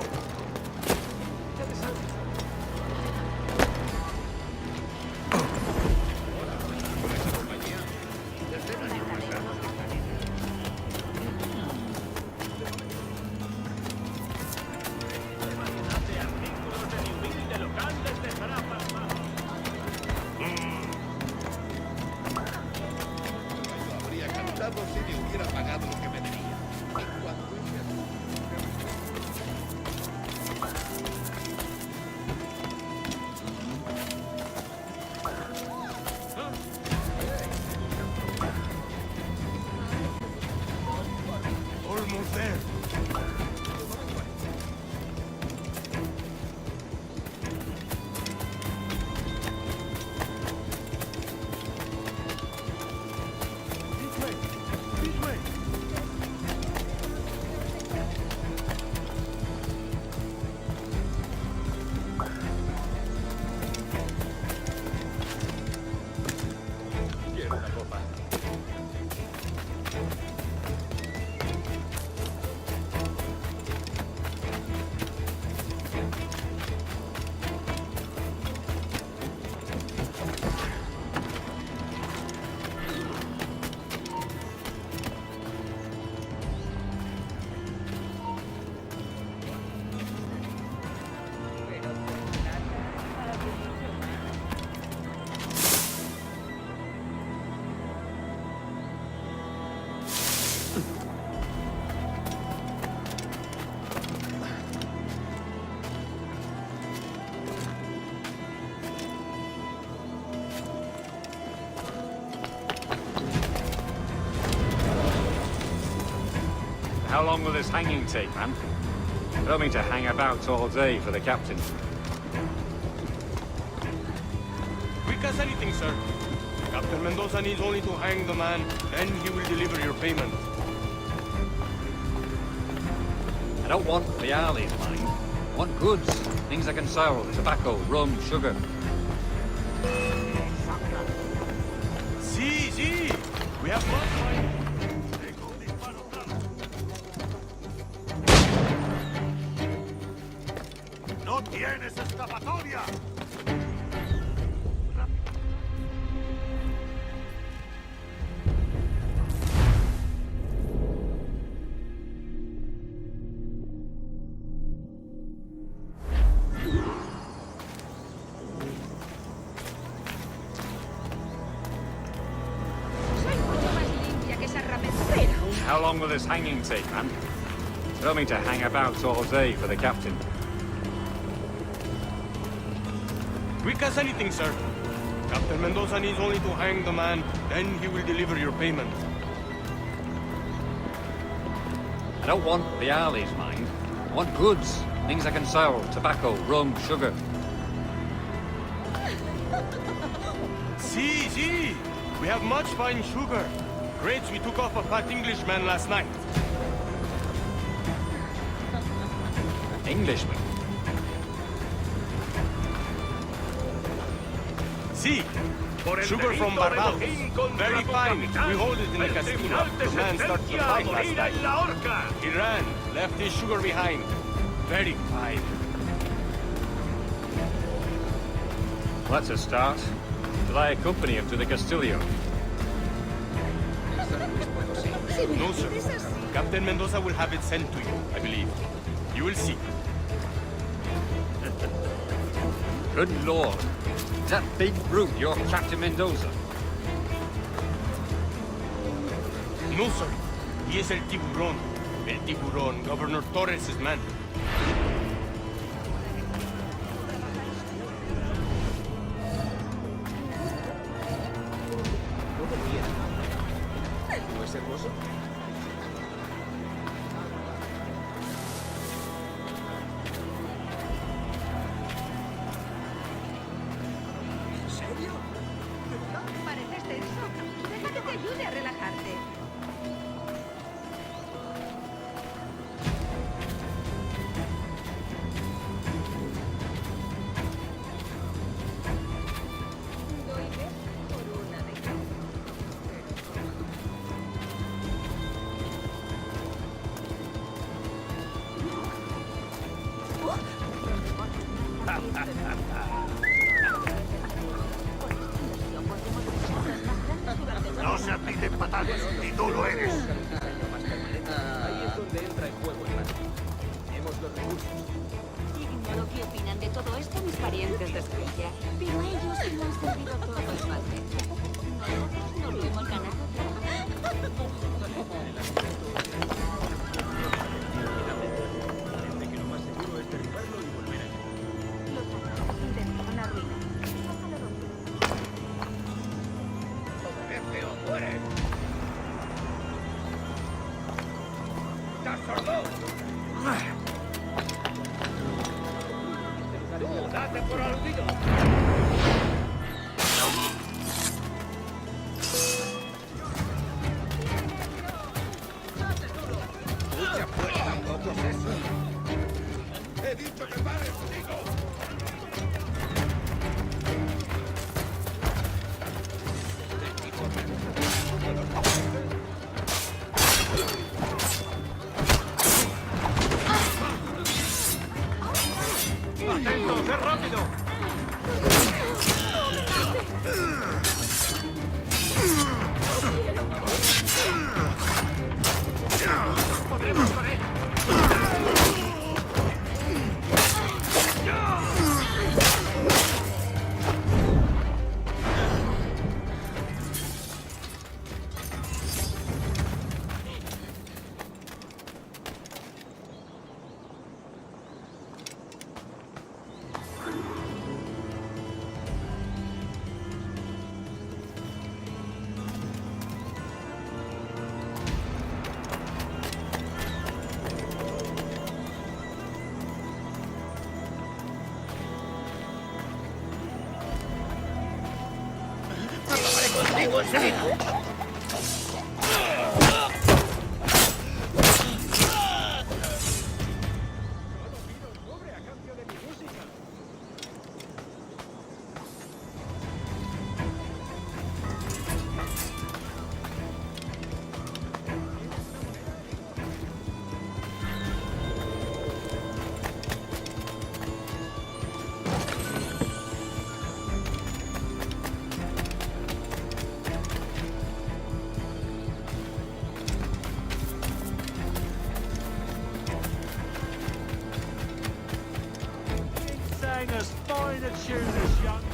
How long will this hanging take, man? I don't mean to hang about all day for the captain. Quick as anything, sir. Captain Mendoza needs only to hang the man, then he will deliver your payment. I don't want Leali's money. I want goods. Things I can sell. Tobacco, rum, sugar. See, we have much money. ¡No tienes escapatoria! How long will this hanging take, man? I don't mean to hang about all day for the captain. Quick as anything, sir. Captain Mendoza needs only to hang the man, then he will deliver your payment. I don't want Leali's mind. I want goods. Things I can sell. Tobacco, rum, sugar. See, we have much fine sugar. Grapes we took off a fat Englishman last night. Englishman? See, sugar from Barbados. Very fine. We hold it in the casino. The man started to fight last night. He ran, left his sugar behind. Very fine. That's a start. Shall I accompany him to the Castillo? No, sir. Captain Mendoza will have it sent to you, I believe. You will see. Good lord. Is that big brute your Captain Mendoza? No, sir. He is El Tiburón. El Tiburón, Governor Torres' man. ¿No es hermoso? ¿En serio? Pareces tenso. Deja que te ayude a relajarte. Doy besos por una de cada. No se apliquen patadas, y tú lo eres. Ahí es donde entra en juego el mar. Tenemos los recursos. Ignoro qué opinan de todo esto mis parientes de Escocia, pero a ellos se lo han servido todo igualmente. Nosotros no lo hemos ganado Parece que lo más seguro es derribarlo y volver allí. Los ataques intentaron arruinar. ¡Qué feo muere! ¡Estás sordo! ¡Tú, date por aludido! ¡Mucha fuerza! ¿Tampoco es eso? ¡He dicho que pares, chico! ¡Atento! ¡Sé rápido! ¡Podremos con él! Sang as fine a tune as young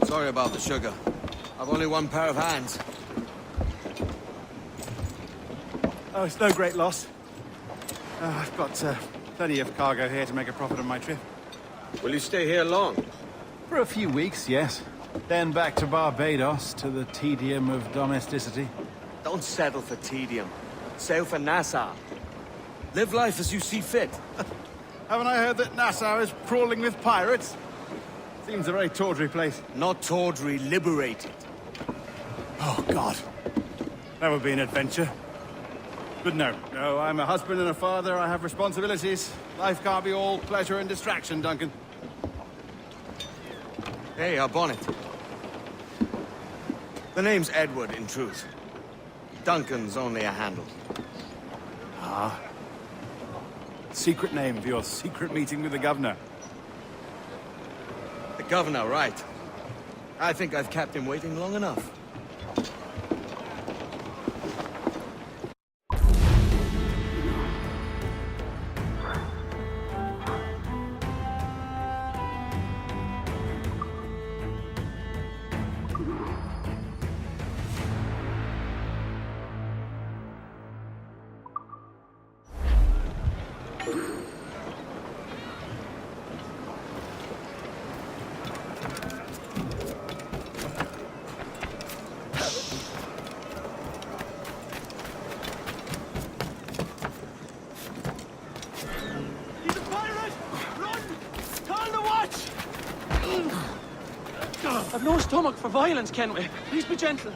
Sorry about the sugar. I've only one pair of hands. Oh, it's no great loss. I've got plenty of cargo here to make a profit on my trip. Will you stay here long? For a few weeks, yes. Then back to Barbados, to the tedium of domesticity. Don't settle for tedium. Sail for Nassau. Live life as you see fit. Haven't I heard that Nassau is crawling with pirates? Seems a very tawdry place. Not tawdry, liberated. Oh, God. That would be an adventure. But no, I'm a husband and a father. I have responsibilities. Life can't be all pleasure and distraction, Duncan. Hey, our bonnet. The name's Edward, in truth. Duncan's only a handle. Ah. Secret name for your secret meeting with the governor. The governor, right. I think I've kept him waiting long enough. I've no stomach for violence, Kenway. Please be gentle.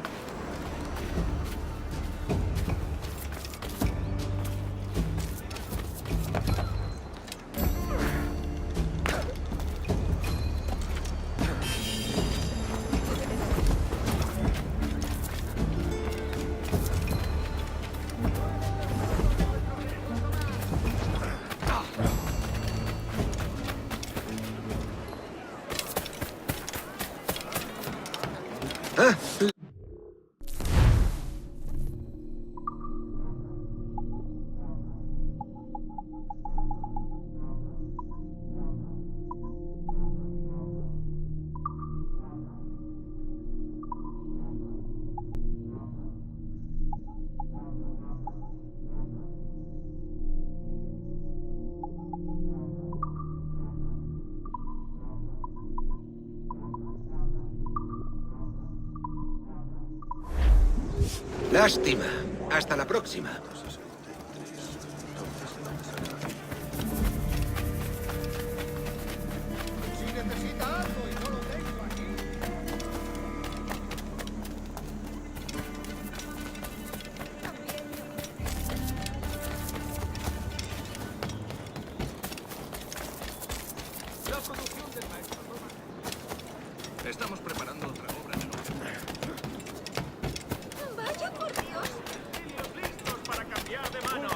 Lástima. Hasta la próxima. Estamos preparando otra obra de noche. Vaya por Dios. Listos para cambiar de manos.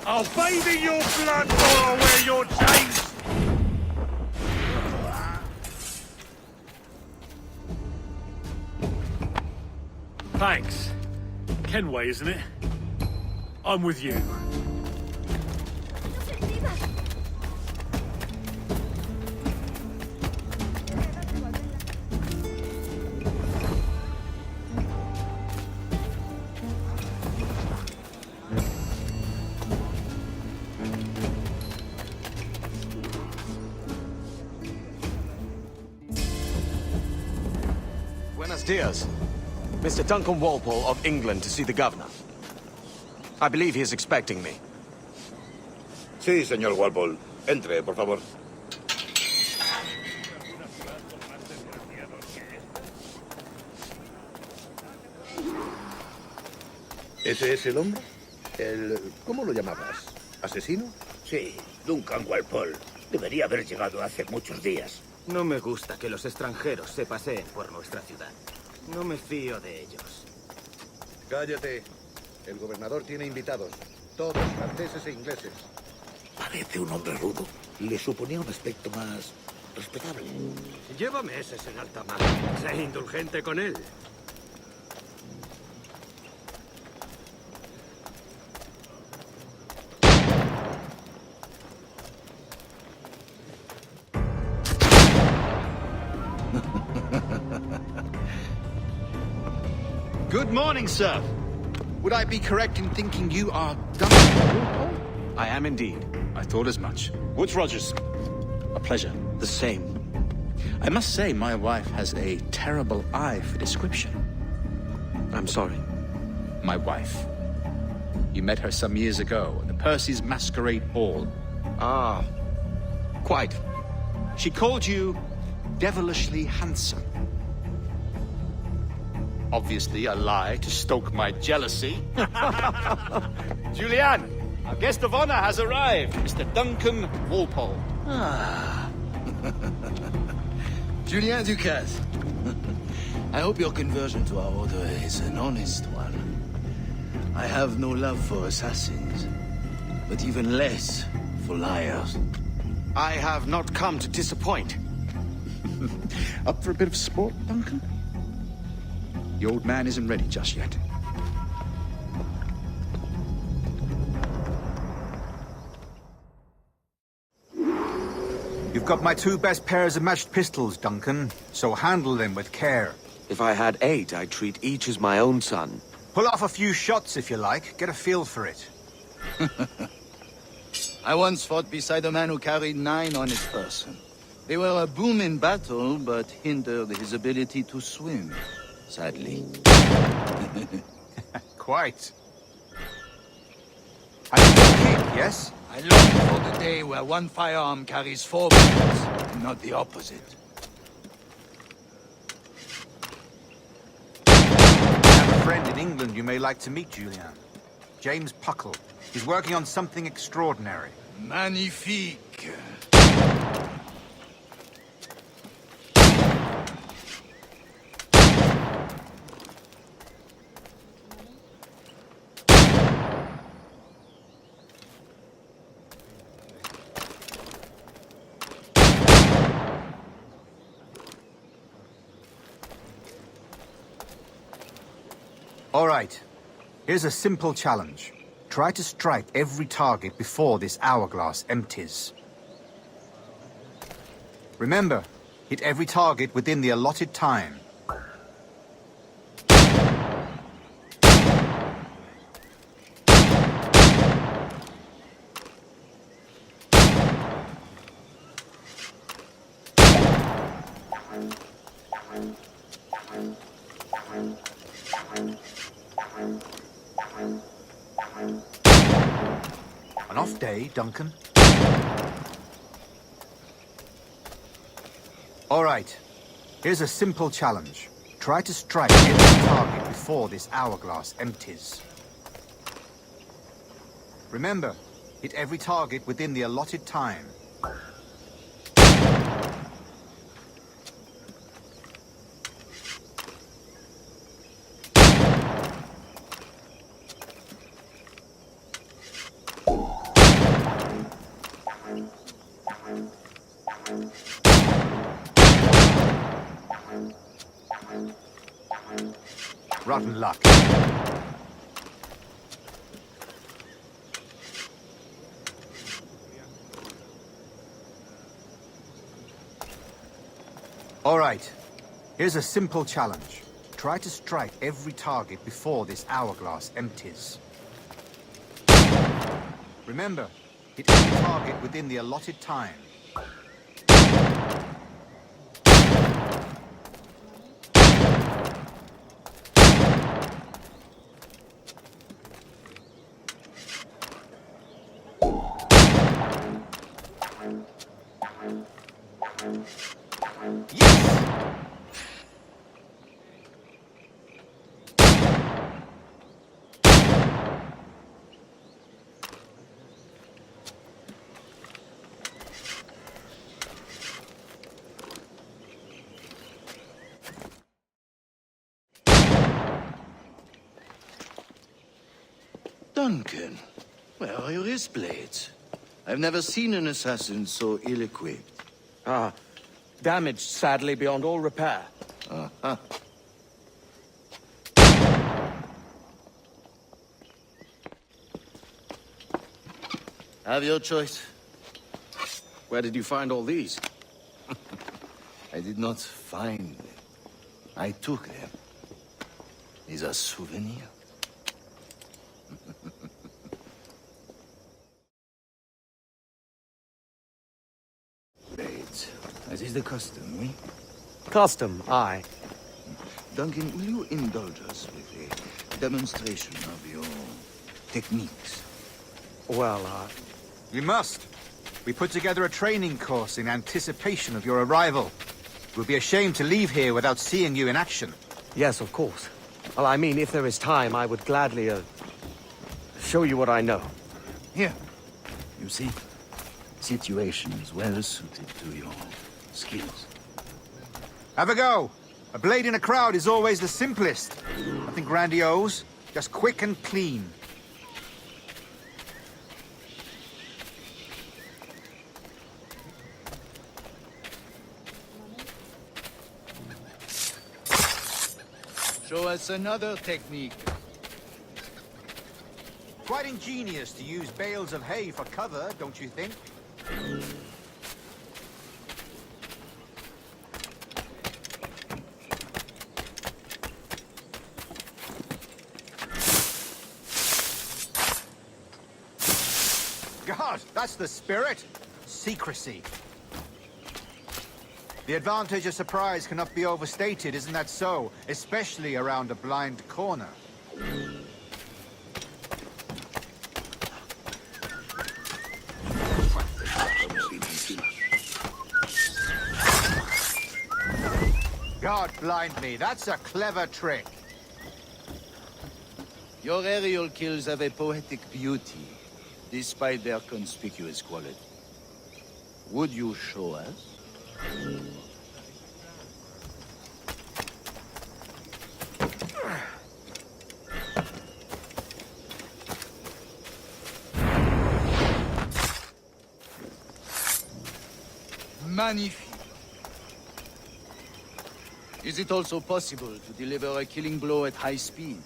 I'll bathe in your blood while I wear your chains! Thanks. Kenway, isn't it? I'm with you. Buenos dias. Mr. Duncan Walpole of England to see the governor. I believe he is expecting me. Sí, señor Walpole. Entre, por favor. ¿Ese es el hombre? ¿Cómo lo llamabas? ¿Asesino? Sí, Duncan Walpole. Debería haber llegado hace muchos días. No me gusta que los extranjeros se paseen por nuestra ciudad. No me fío de ellos. Cállate. El gobernador tiene invitados. Todos franceses e ingleses. Parece un hombre rudo. Le suponía un aspecto más respetable. Lleva meses en alta mar. Sé indulgente con él. Good morning, sir. Would I be correct in thinking you are Duncan? I am indeed. I thought as much. Woods Rogers. A pleasure. The same. I must say, my wife has a terrible eye for description. I'm sorry. My wife. You met her some years ago at the Percy's Masquerade Ball. Ah, quite. She called you devilishly handsome. Obviously a lie to stoke my jealousy. Julianne, our guest of honor has arrived, Mr. Duncan Walpole. Ah. Julien Ducasse. I hope your conversion to our order is an honest one. I have no love for assassins, but even less for liars. I have not come to disappoint. Up for a bit of sport, Duncan? The old man isn't ready just yet. You've got my 2 best pairs of matched pistols, Duncan, so handle them with care. If I had 8, I'd treat each as my own son. Pull off a few shots if you like, get a feel for it. I once fought beside a man who carried 9 on his person. They were a boom in battle, but hindered his ability to swim, sadly. Quite. I can kick, yes? I long for the day where one firearm carries 4 bullets, and not the opposite. I have a friend in England you may like to meet, Julian. James Puckle. He's working on something extraordinary. Magnifique. All right. Here's a simple challenge. Try to strike every target before this hourglass empties. Remember, hit every target within the allotted time. An off day, Duncan. All right. Here's a simple challenge. Try to strike every target before this hourglass empties. Remember, hit every target within the allotted time. Rotten luck. All right. Here's a simple challenge. Try to strike every target before this hourglass empties. Remember, hit every target within the allotted time. Duncan, where are your wrist blades? I've never seen an assassin so ill-equipped. Ah, damaged sadly beyond all repair. Uh-huh. Have your choice. Where did you find all these? I did not find them. I took them. These are souvenirs. Blades. As is the custom, oui? Custom, aye. Duncan, will you indulge us with a demonstration of your techniques? Well, You must. We put together a training course in anticipation of your arrival. It would be a shame to leave here without seeing you in action. Yes, of course. Well, I mean, if there is time, I would gladly, show you what I know. Here. You see? Situation is well suited to your skills. Have a go. A blade in a crowd is always the simplest. Nothing grandiose, just quick and clean. Show us another technique. Quite ingenious to use bales of hay for cover, don't you think? God, that's the spirit. Secrecy. The advantage of surprise cannot be overstated, isn't that so? Especially around a blind corner. God blind me, that's a clever trick. Your aerial kills have a poetic beauty, despite their conspicuous quality. Would you show us? Magnifique. Is it also possible to deliver a killing blow at high speed?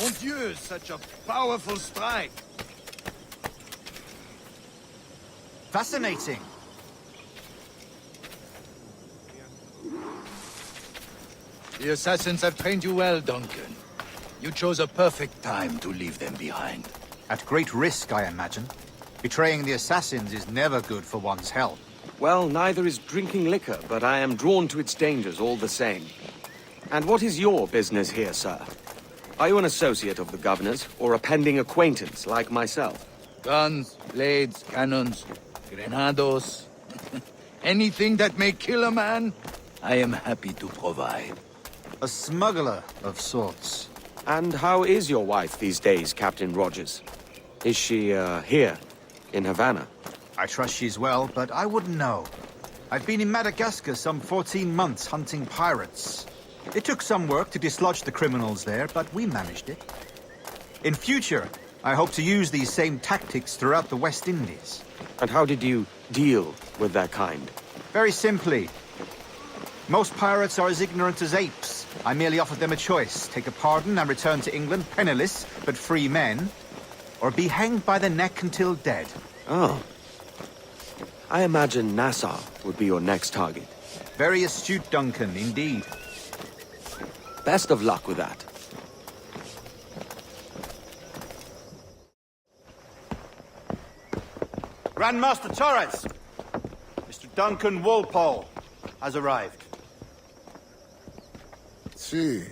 Mon Dieu, such a powerful strike! Fascinating. The assassins have trained you well, Duncan. You chose a perfect time to leave them behind. At great risk, I imagine. Betraying the assassins is never good for one's health. Well, neither is drinking liquor, but I am drawn to its dangers all the same. And what is your business here, sir? Are you an associate of the governor's, or a pending acquaintance like myself? Guns, blades, cannons, grenados. Anything that may kill a man, I am happy to provide. A smuggler of sorts. And how is your wife these days, Captain Rogers? Is she, here, in Havana? I trust she's well, but I wouldn't know. I've been in Madagascar some 14 months hunting pirates. It took some work to dislodge the criminals there, but we managed it. In future, I hope to use these same tactics throughout the West Indies. And how did you deal with that kind? Very simply. Most pirates are as ignorant as apes. I merely offered them a choice. Take a pardon and return to England penniless, but free men. Or be hanged by the neck until dead. Oh. I imagine Nassau would be your next target. Very astute, Duncan, indeed. Best of luck with that. Grandmaster Torres! Mr. Duncan Walpole has arrived. See.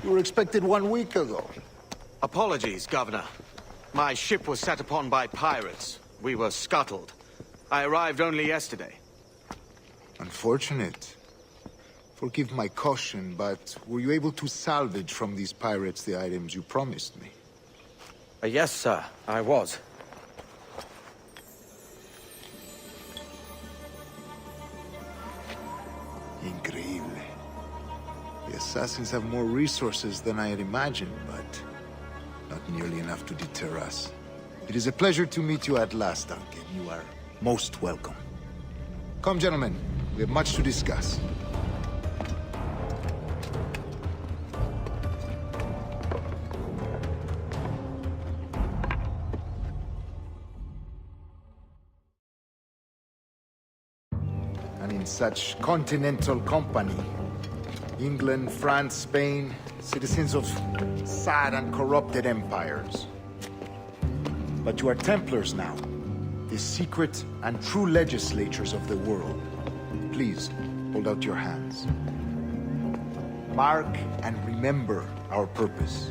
You were expected 1 week ago. Apologies, Governor. My ship was set upon by pirates. We were scuttled. I arrived only yesterday. Unfortunate. Forgive my caution, but were you able to salvage from these pirates the items you promised me? Yes, sir, I was. Increíble. The assassins have more resources than I had imagined, but not nearly enough to deter us. It is a pleasure to meet you at last, Duncan. You are most welcome. Come, gentlemen. We have much to discuss. And in such continental company, England, France, Spain, citizens of sad and corrupted empires. But you are Templars now, the secret and true legislators of the world. Please, hold out your hands. Mark and remember our purpose.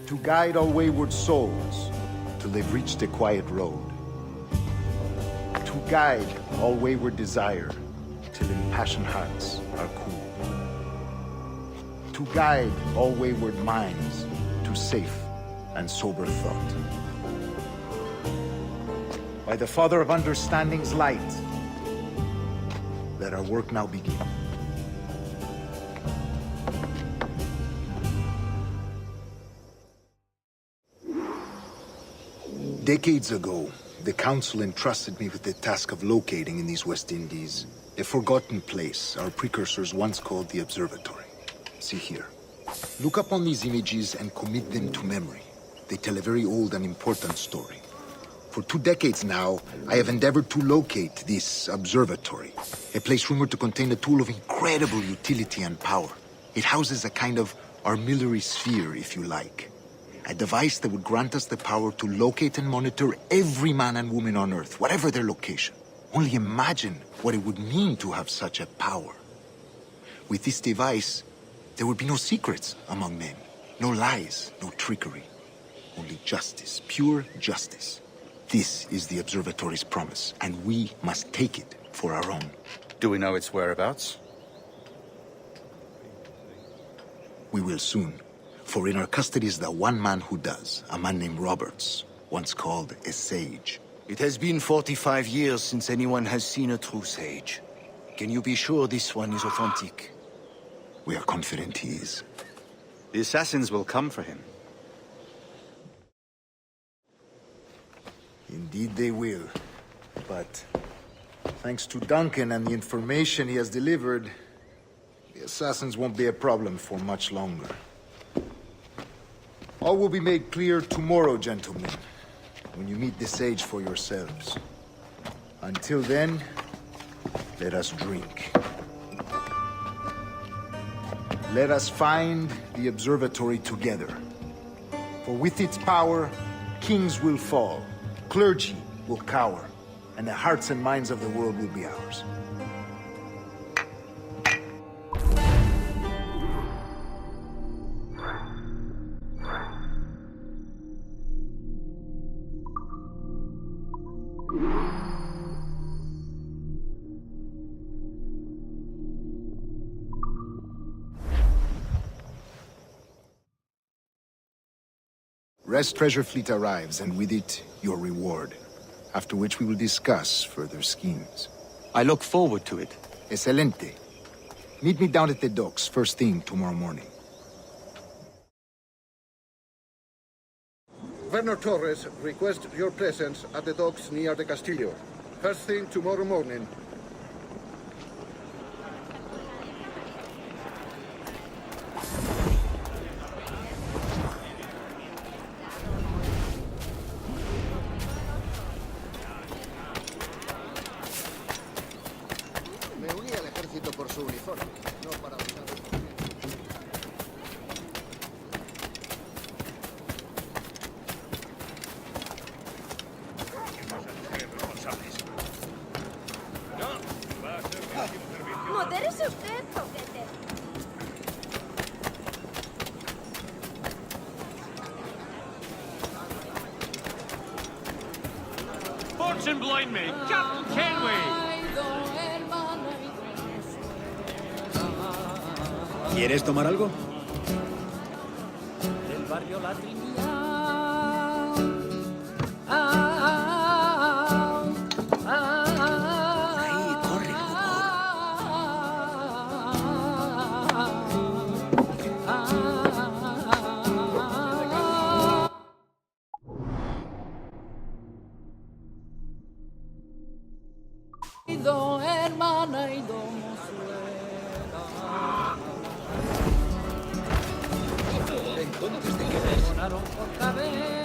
To guide all wayward souls till they've reached the quiet road. To guide all wayward desire till impassioned hearts are cool. To guide all wayward minds to safe and sober thought. By the Father of Understanding's light, let our work now begin. Decades ago, the Council entrusted me with the task of locating in these West Indies a forgotten place our precursors once called the Observatory. See here. Look upon these images and commit them to memory. They tell a very old and important story. For 2 decades now, I have endeavored to locate this observatory, a place rumored to contain a tool of incredible utility and power. It houses a kind of armillary sphere, if you like. A device that would grant us the power to locate and monitor every man and woman on Earth, whatever their location. Only imagine what it would mean to have such a power. With this device, there would be no secrets among men, no lies, no trickery. Only justice, pure justice. This is the Observatory's promise, and we must take it for our own. Do we know its whereabouts? We will soon. For in our custody is the one man who does, a man named Roberts, once called a sage. It has been 45 years since anyone has seen a true sage. Can you be sure this one is authentic? We are confident he is. The assassins will come for him. Indeed they will. But thanks to Duncan and the information he has delivered, the assassins won't be a problem for much longer. All will be made clear tomorrow, gentlemen, when you meet the sage for yourselves. Until then, let us drink. Let us find the observatory together. For with its power, kings will fall, clergy will cower, and the hearts and minds of the world will be ours. Rest treasure fleet arrives, and with it, your reward. After which we will discuss further schemes. I look forward to it. Excelente. Meet me down at the docks first thing tomorrow morning. Werner Torres requests your presence at the docks near the Castillo. First thing tomorrow morning. Me uní al ejército por su uniforme, no para usarlo. Modérese usted, Foguete. Fortune blind me, Captain Kenway. ¿Quieres tomar algo? Del barrio La Trinidad. Hermana y Entonces, ¿de qué ves? por cadera.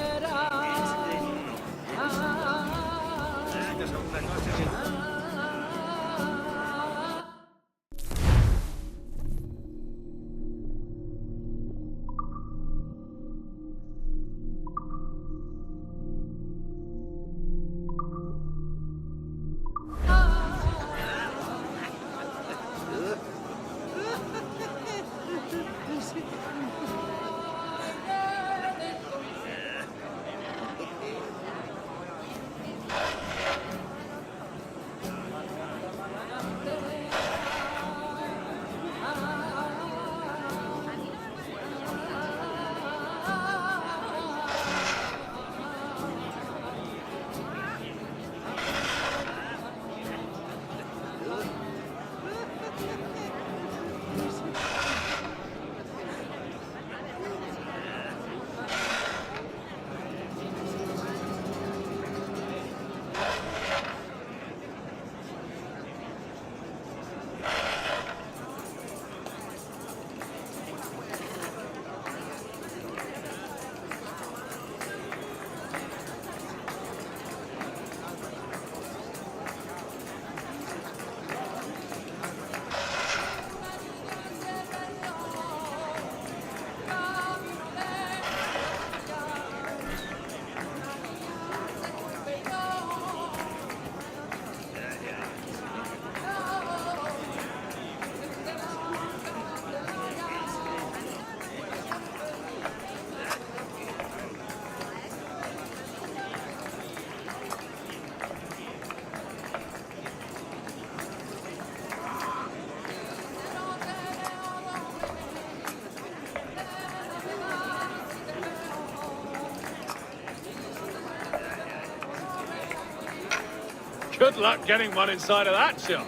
Good luck getting one inside of that shot.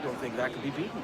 Don't think that could be beaten.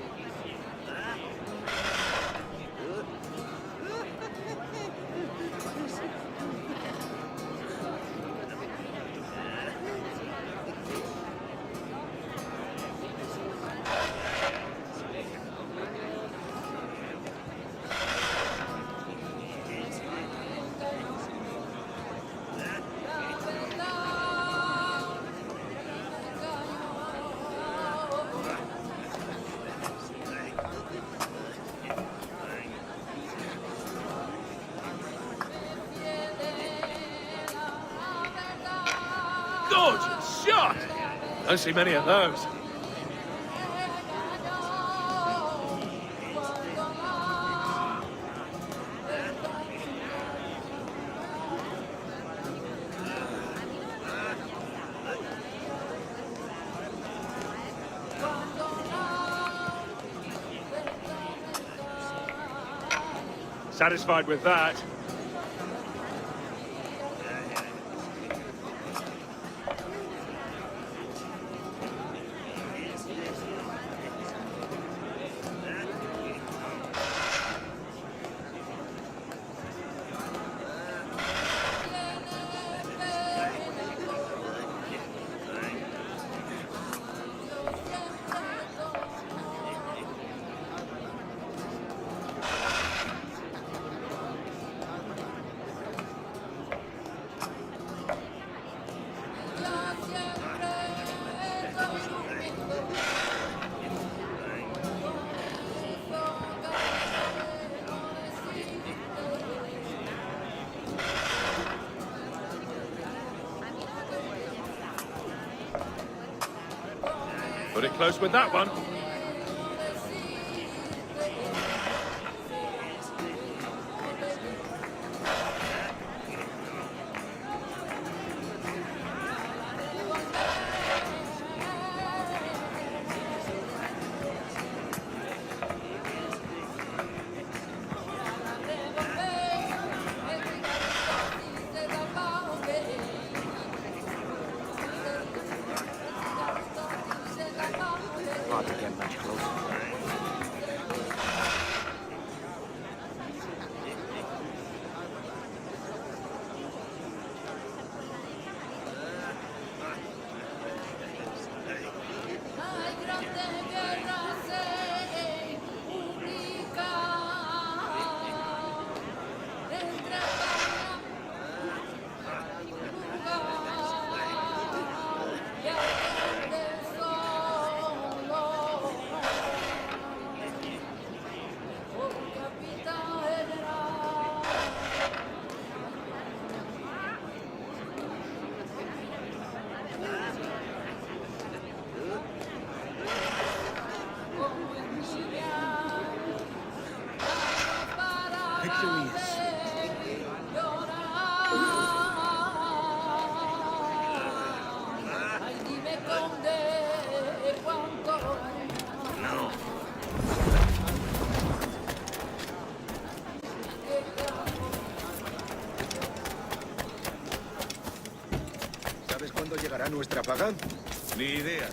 Gorgeous shot! Don't see many of those. Satisfied with that. Put it close with that one. Hard to get back. centuries. No. ¿Sabes cuándo llegará nuestra paga? Ni idea.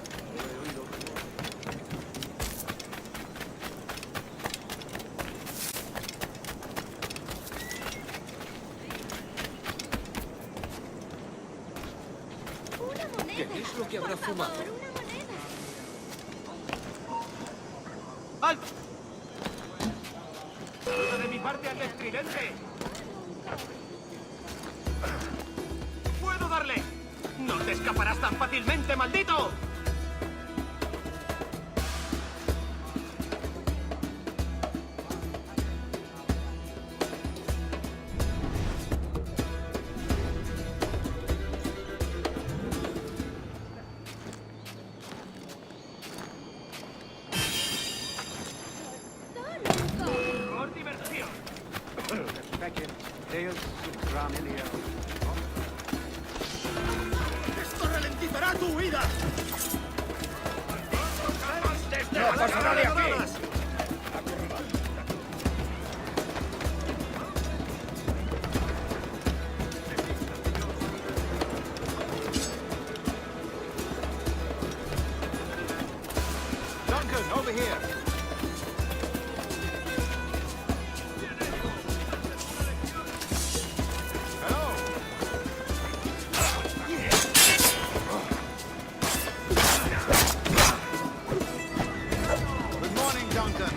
¿Qué es lo que habrá fumado? ¡Alto! ¡Ayuda de mi parte al estridente! ¡Puedo darle! ¡No te escaparás tan fácilmente, maldito! ¡Por diversión! ¡Esto ralentizará tu huida! ¡No pasará de aquí! Duncan, over here. Hello. Good morning, Duncan.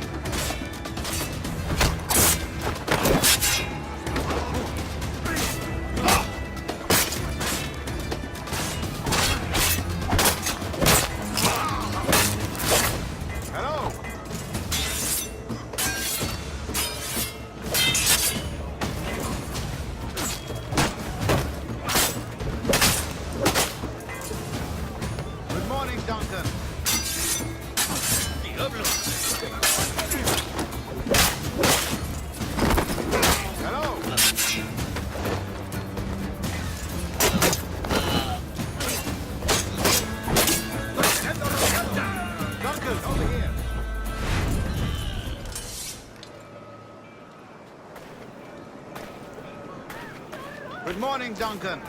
Hello. Good morning, Duncan. ¡Diablo! Hello. Duncan, over here. Good morning, Duncan.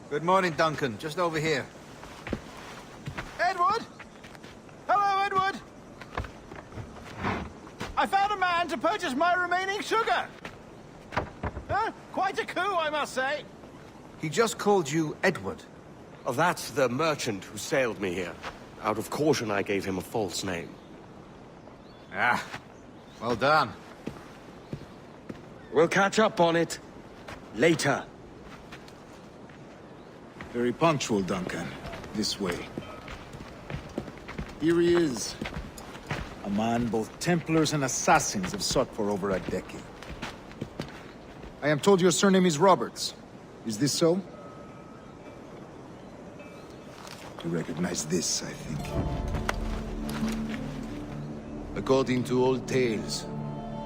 Good morning, Duncan. Just over here. Edward? Hello, Edward. I found a man to purchase my remaining sugar. Quite a coup, I must say. He just called you Edward. Oh, that's the merchant who sailed me here. Out of caution, I gave him a false name. Ah, well done. We'll catch up on it later. Very punctual, Duncan. This way. Here he is. A man both Templars and Assassins have sought for over a decade. I am told your surname is Roberts. Is this so? You recognize this, I think. According to old tales,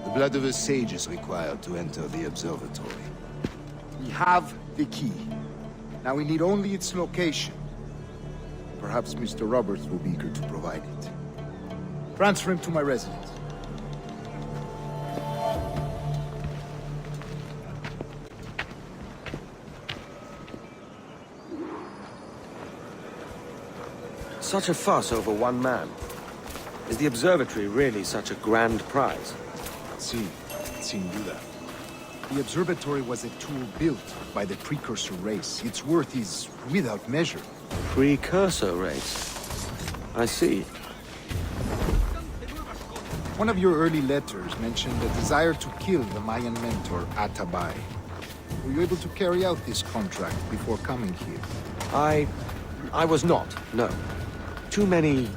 the blood of a sage is required to enter the observatory. We have the key. Now we need only its location. Perhaps Mr. Roberts will be eager to provide it. Transfer him to my residence. Such a fuss over one man. Is the observatory really such a grand prize? Sin duda. The observatory was a tool built by the precursor race. Its worth is without measure. Precursor race? I see. One of your early letters mentioned a desire to kill the Mayan mentor, Atabay. Were you able to carry out this contract before coming here? I was not, no. Too many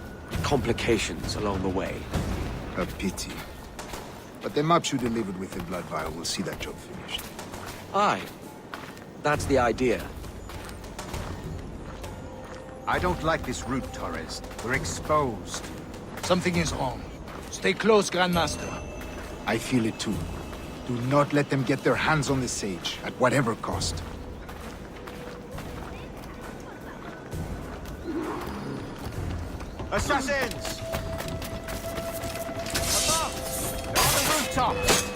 complications along the way. A pity. But the maps you delivered with the blood vial will see that job finished. Aye. That's the idea. I don't like this route, Torres. We're exposed. Something is wrong. Stay close, Grandmaster. I feel it too. Do not let them get their hands on the sage, at whatever cost. Assassins! Above! They're on the rooftop!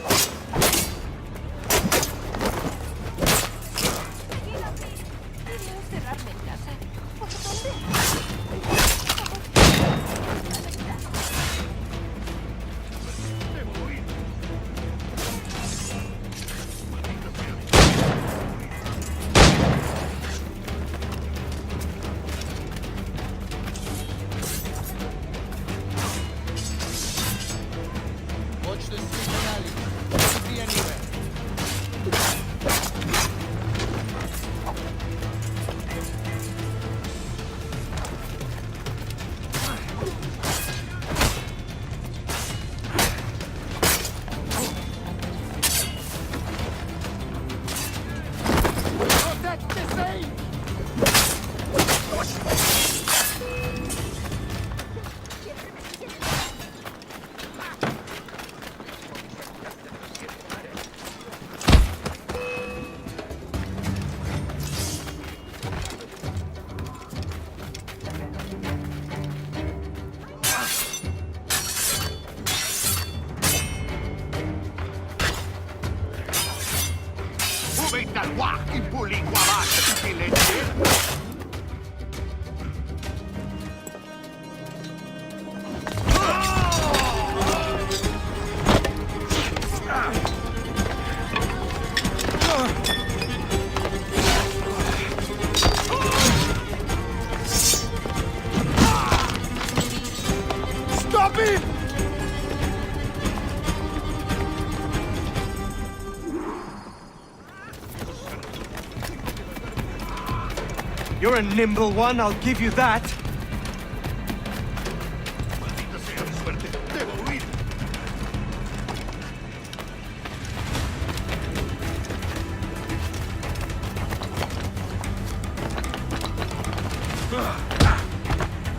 You're a nimble one, I'll give you that.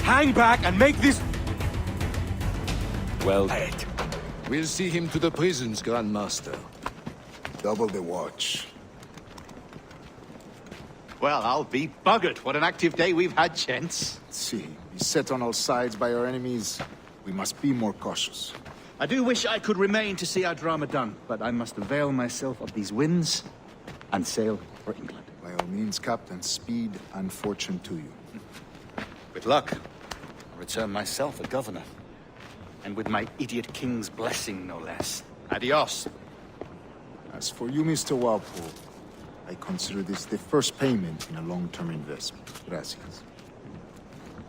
Hang back and make this... Well, We'll see him to the prisons, Grandmaster. Double the watch. Well, I'll be buggered. What an active day we've had, gents. See, beset on all sides by our enemies, we must be more cautious. I do wish I could remain to see our drama done, but I must avail myself of these winds and sail for England. By all means, Captain, speed and fortune to you. With luck, I'll return myself a governor. And with my idiot king's blessing, no less. Adios. As for you, Mr. Walpole, I consider this the first payment in a long-term investment. Gracias.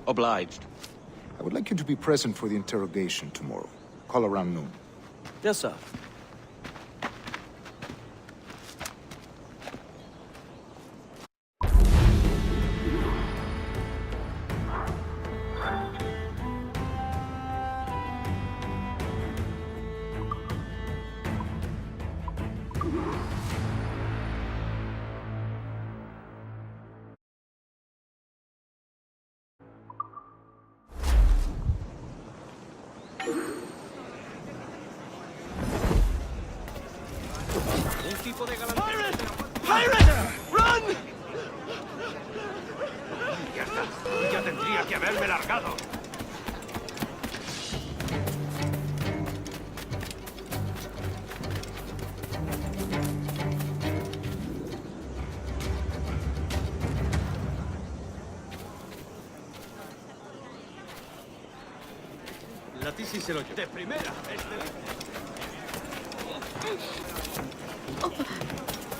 Obliged. I would like you to be present for the interrogation tomorrow. Call around noon. Yes, sir. Ya tendría que haberme largado. La Tisi se lo llevó. De primera, excelente.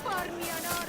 Por mi honor.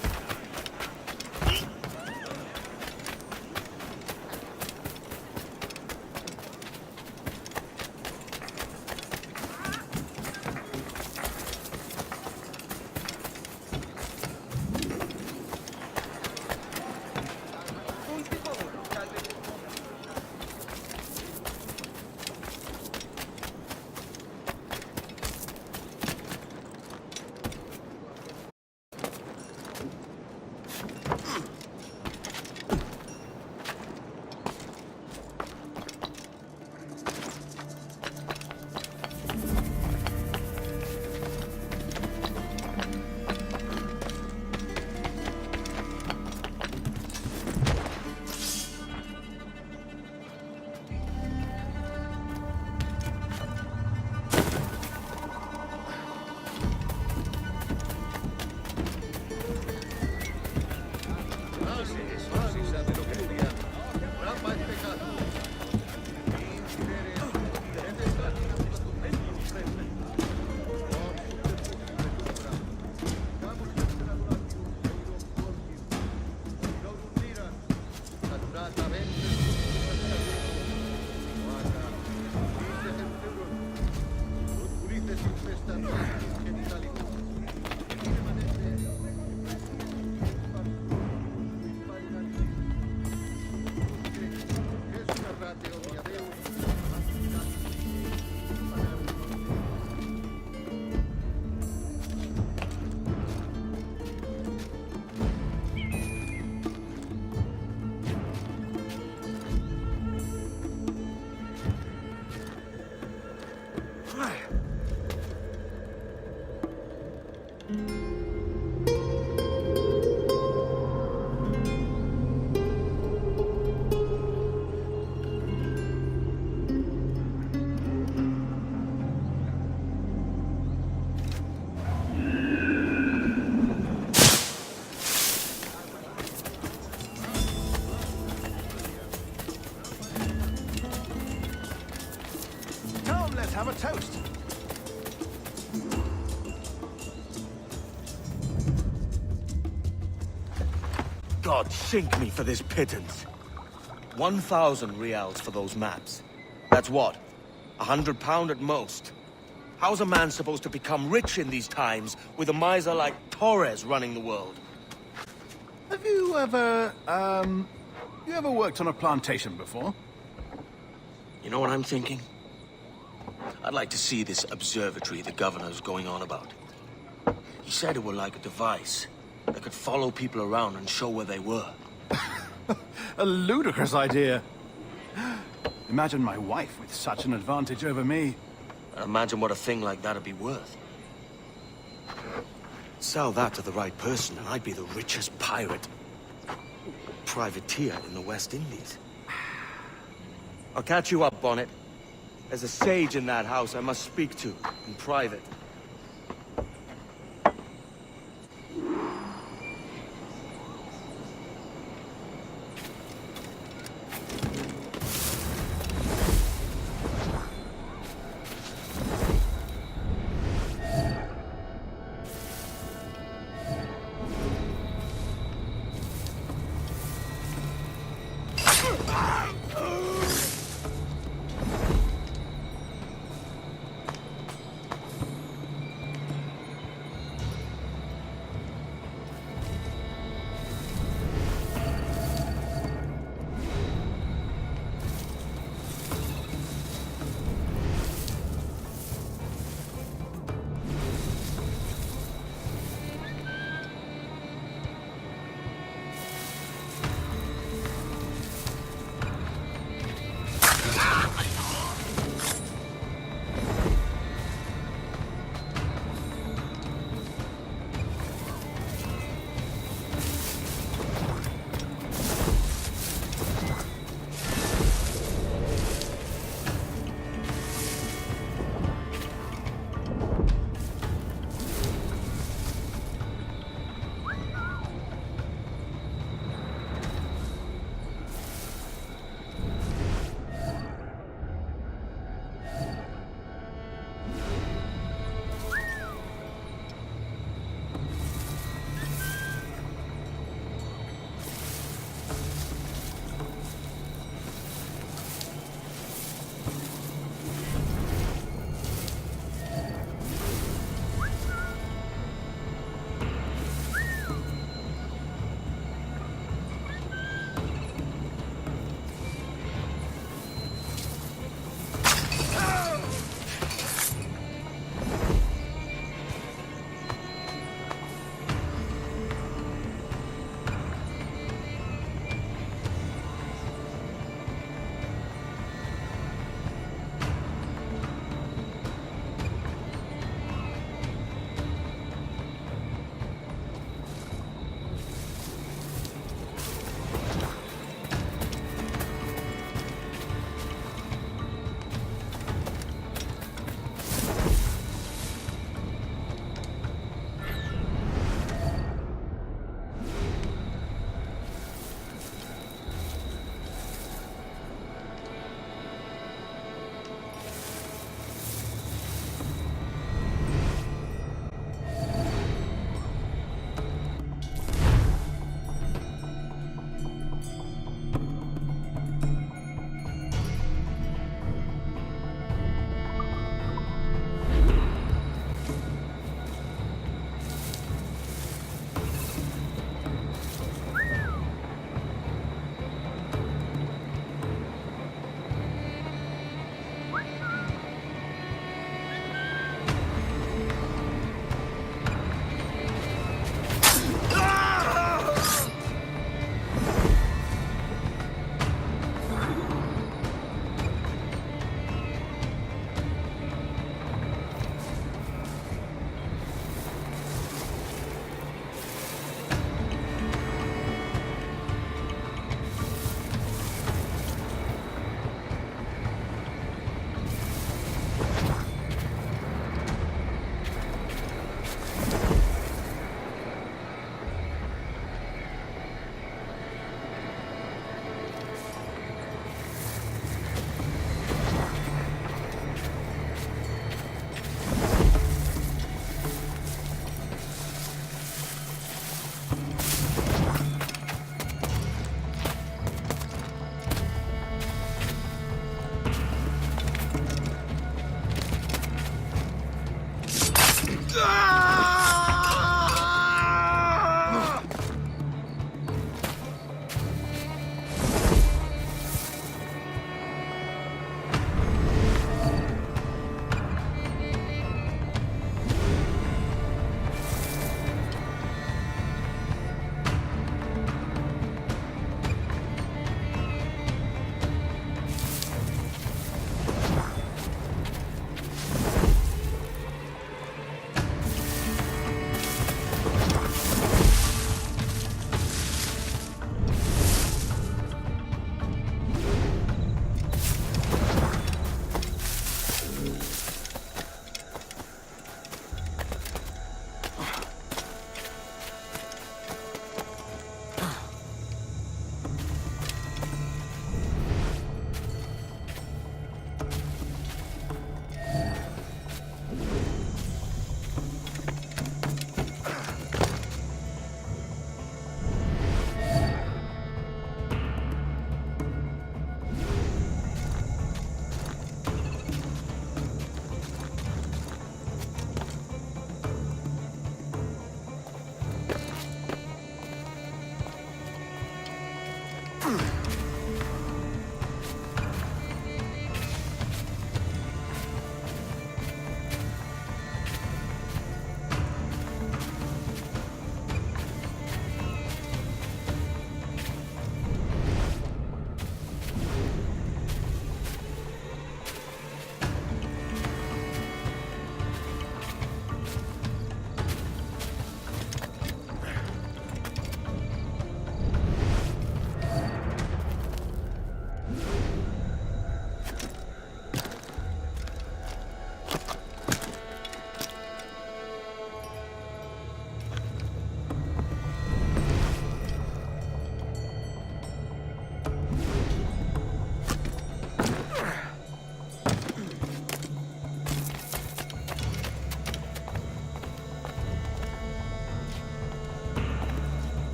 Come, let's have a toast. God sink me for this pittance. 1,000 reals for those maps. That's what? £100 at most. How's a man supposed to become rich in these times with a miser like Torres running the world? Have you ever, worked on a plantation before? You know what I'm thinking? I'd like to see this observatory the governor's going on about. He said it were like a device that could follow people around and show where they were. A ludicrous idea. Imagine my wife with such an advantage over me. And imagine what a thing like that'd be worth. Sell that to the right person and I'd be the richest pirate. Privateer in the West Indies. I'll catch you up, Bonnet. There's a sage in that house I must speak to, in private.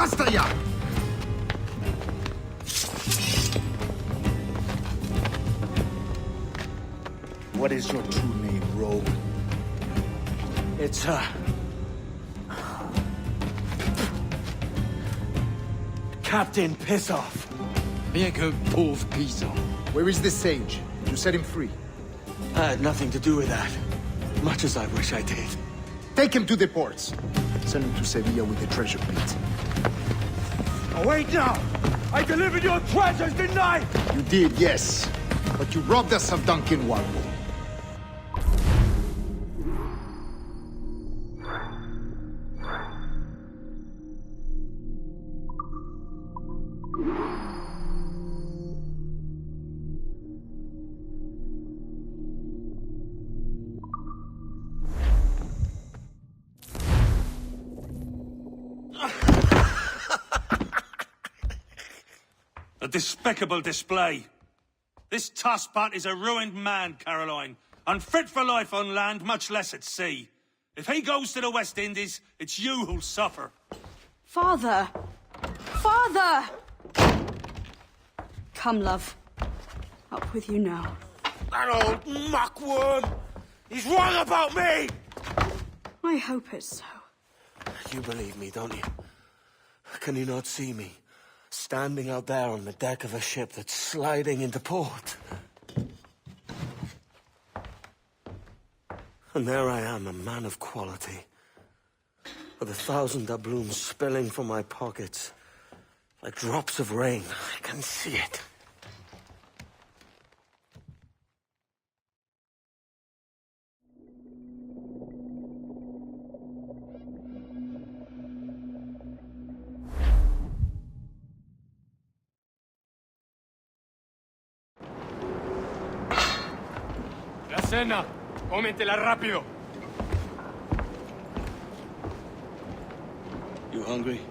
Basta ya! What is your true name, rogue? It's, Captain Piss Off. Bien que pauvre paysan. Where is the sage? You set him free. I had nothing to do with that. Much as I wish I did. Take him to the ports. Send him to Sevilla with the treasure plate. Oh, wait now! I delivered your treasures, didn't I? You did, yes. But you robbed us of Duncan Walpole. A despicable display. This tosspot is a ruined man, Caroline. Unfit for life on land, much less at sea. If he goes to the West Indies, it's you who'll suffer. Father! Father! Come, love. Up with you now. That old muckworm! He's wrong about me! I hope it's so. You believe me, don't you? Can you not see me? Standing out there on the deck of a ship that's sliding into port. And there I am, a man of quality. With 1,000 doubloons spilling from my pockets. Like drops of rain. I can see it. La cena. Cómetela rápido. You hungry?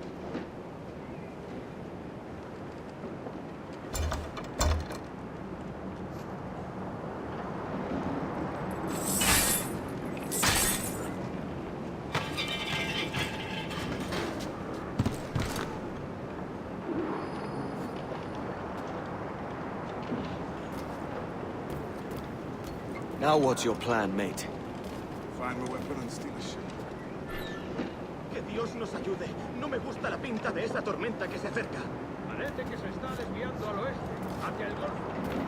Now what's your plan, mate? Find a weapon and steal a ship. Que Dios nos ayude. No me gusta la pinta de esa tormenta que se acerca. Parece que se está desviando al oeste, hacia el golfo.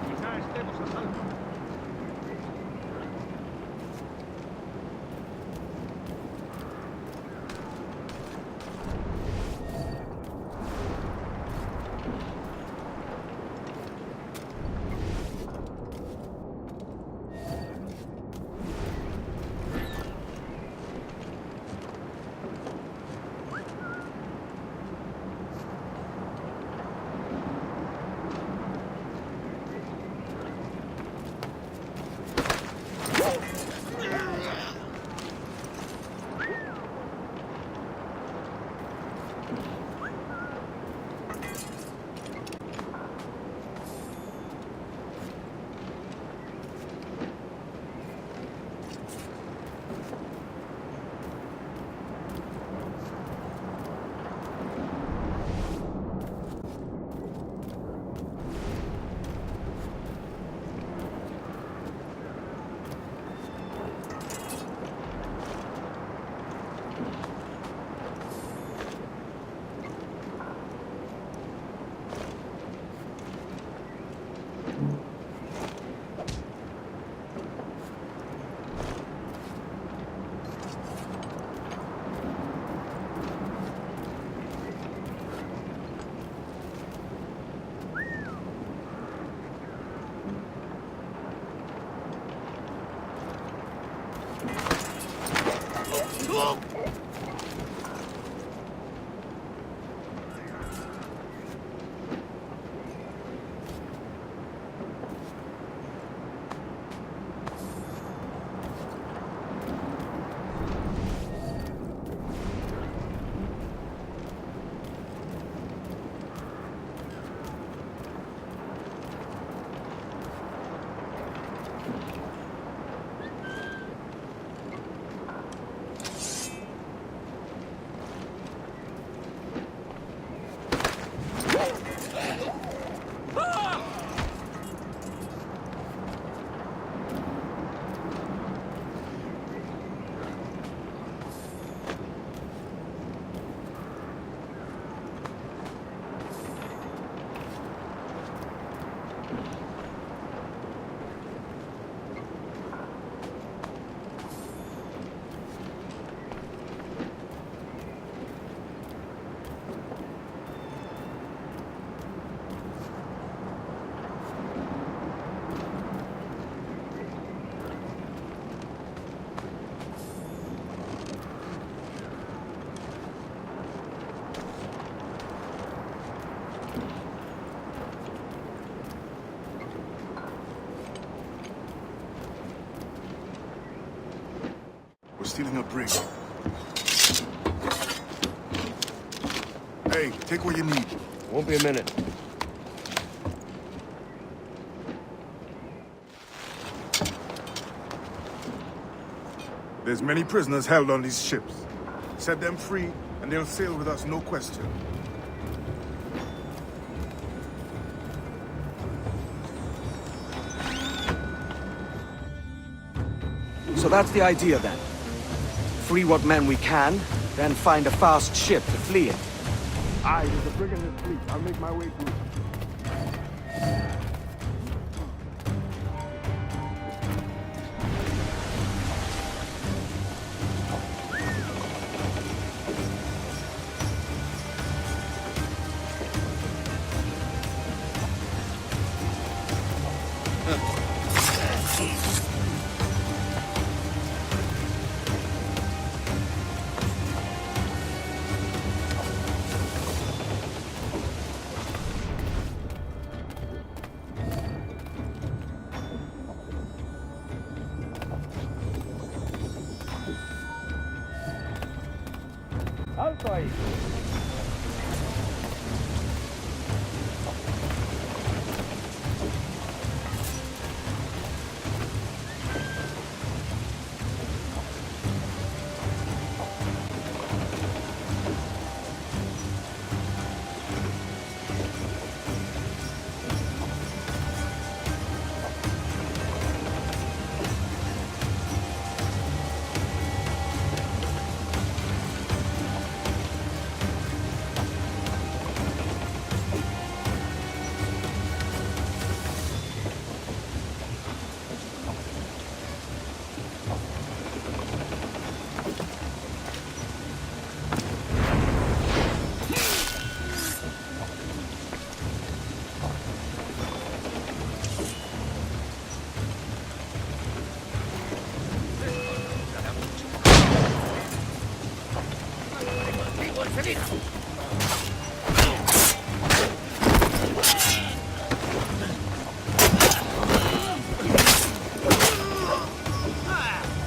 Quizá estemos a salvo. stealing a brig. Hey, take what you need. Won't be a minute. There's many prisoners held on these ships. Set them free, and they'll sail with us, no question. So that's the idea then. Free what men we can, then find a fast ship to flee in. Aye, there's a brig in this fleet. I'll make my way through. ¡Alto ahí!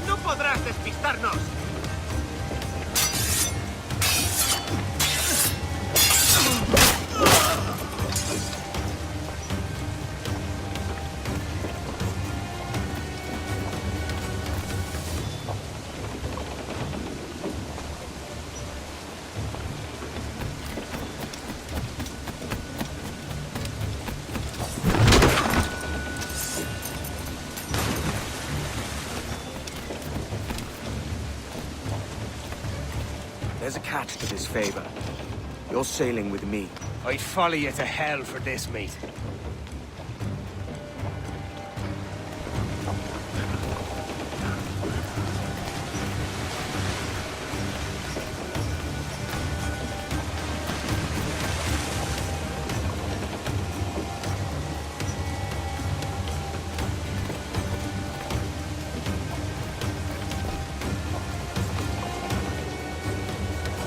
¡No podrás despistarnos! There's a catch to this favor. You're sailing with me. I'd follow you to hell for this, mate.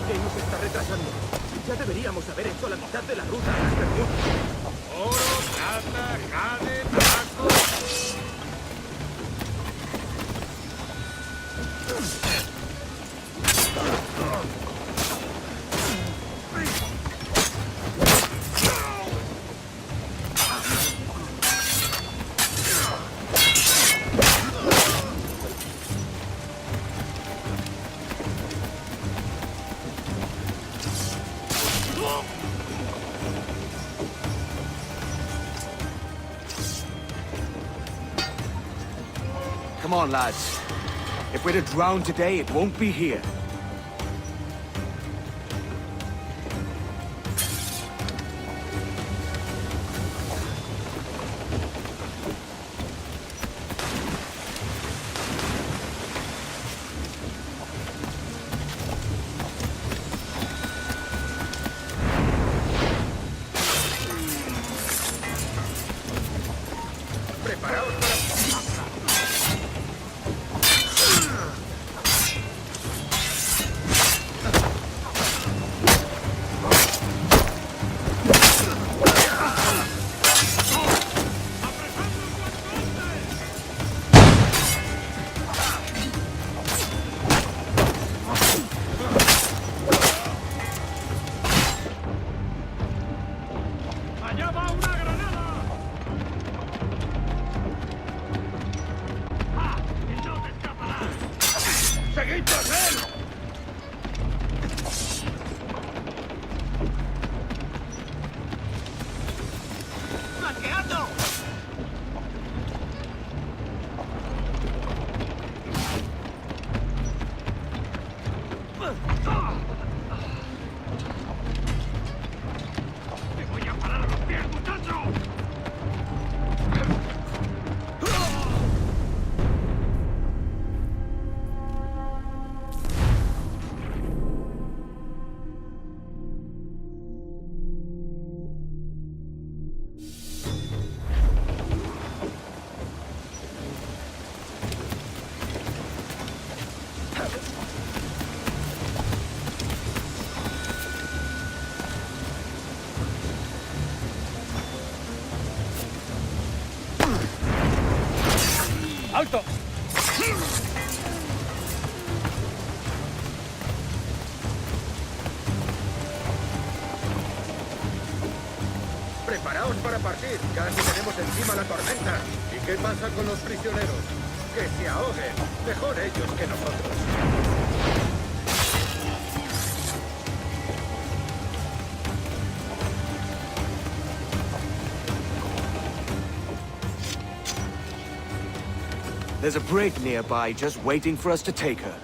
¿Qué nos está retrasando? Ya deberíamos haber hecho la mitad de la ruta a las Bermudas. Oro, plata, jade, tabaco. Come on, lads. If we're to drown today, it won't be here. Preparaos para... Preparaos para partir. Casi tenemos encima la tormenta. ¿Y qué pasa con los prisioneros? Que se ahoguen. Mejor ellos que nosotros. There's a brig nearby just waiting for us to take her.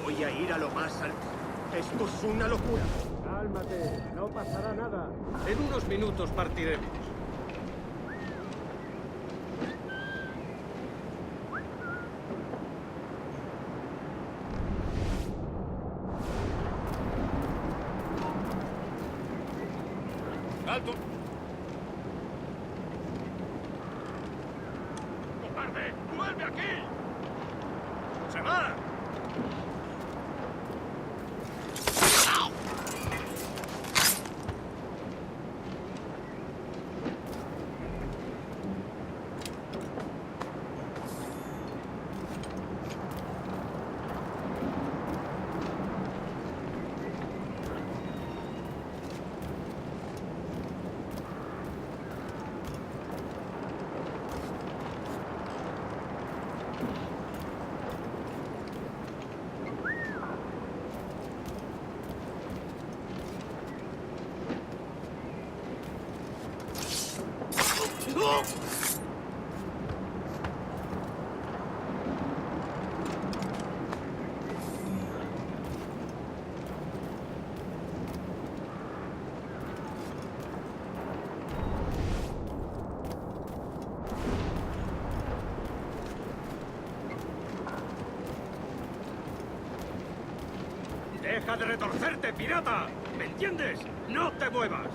Voy a ir a lo más alto. Esto es una locura. Cálmate, no pasará nada. En unos minutos partiremos. ¡Alto! ¡Cobarde! ¡Vuelve aquí! ¡Se va! Deja de retorcerte, pirata. ¿Me entiendes? No te muevas.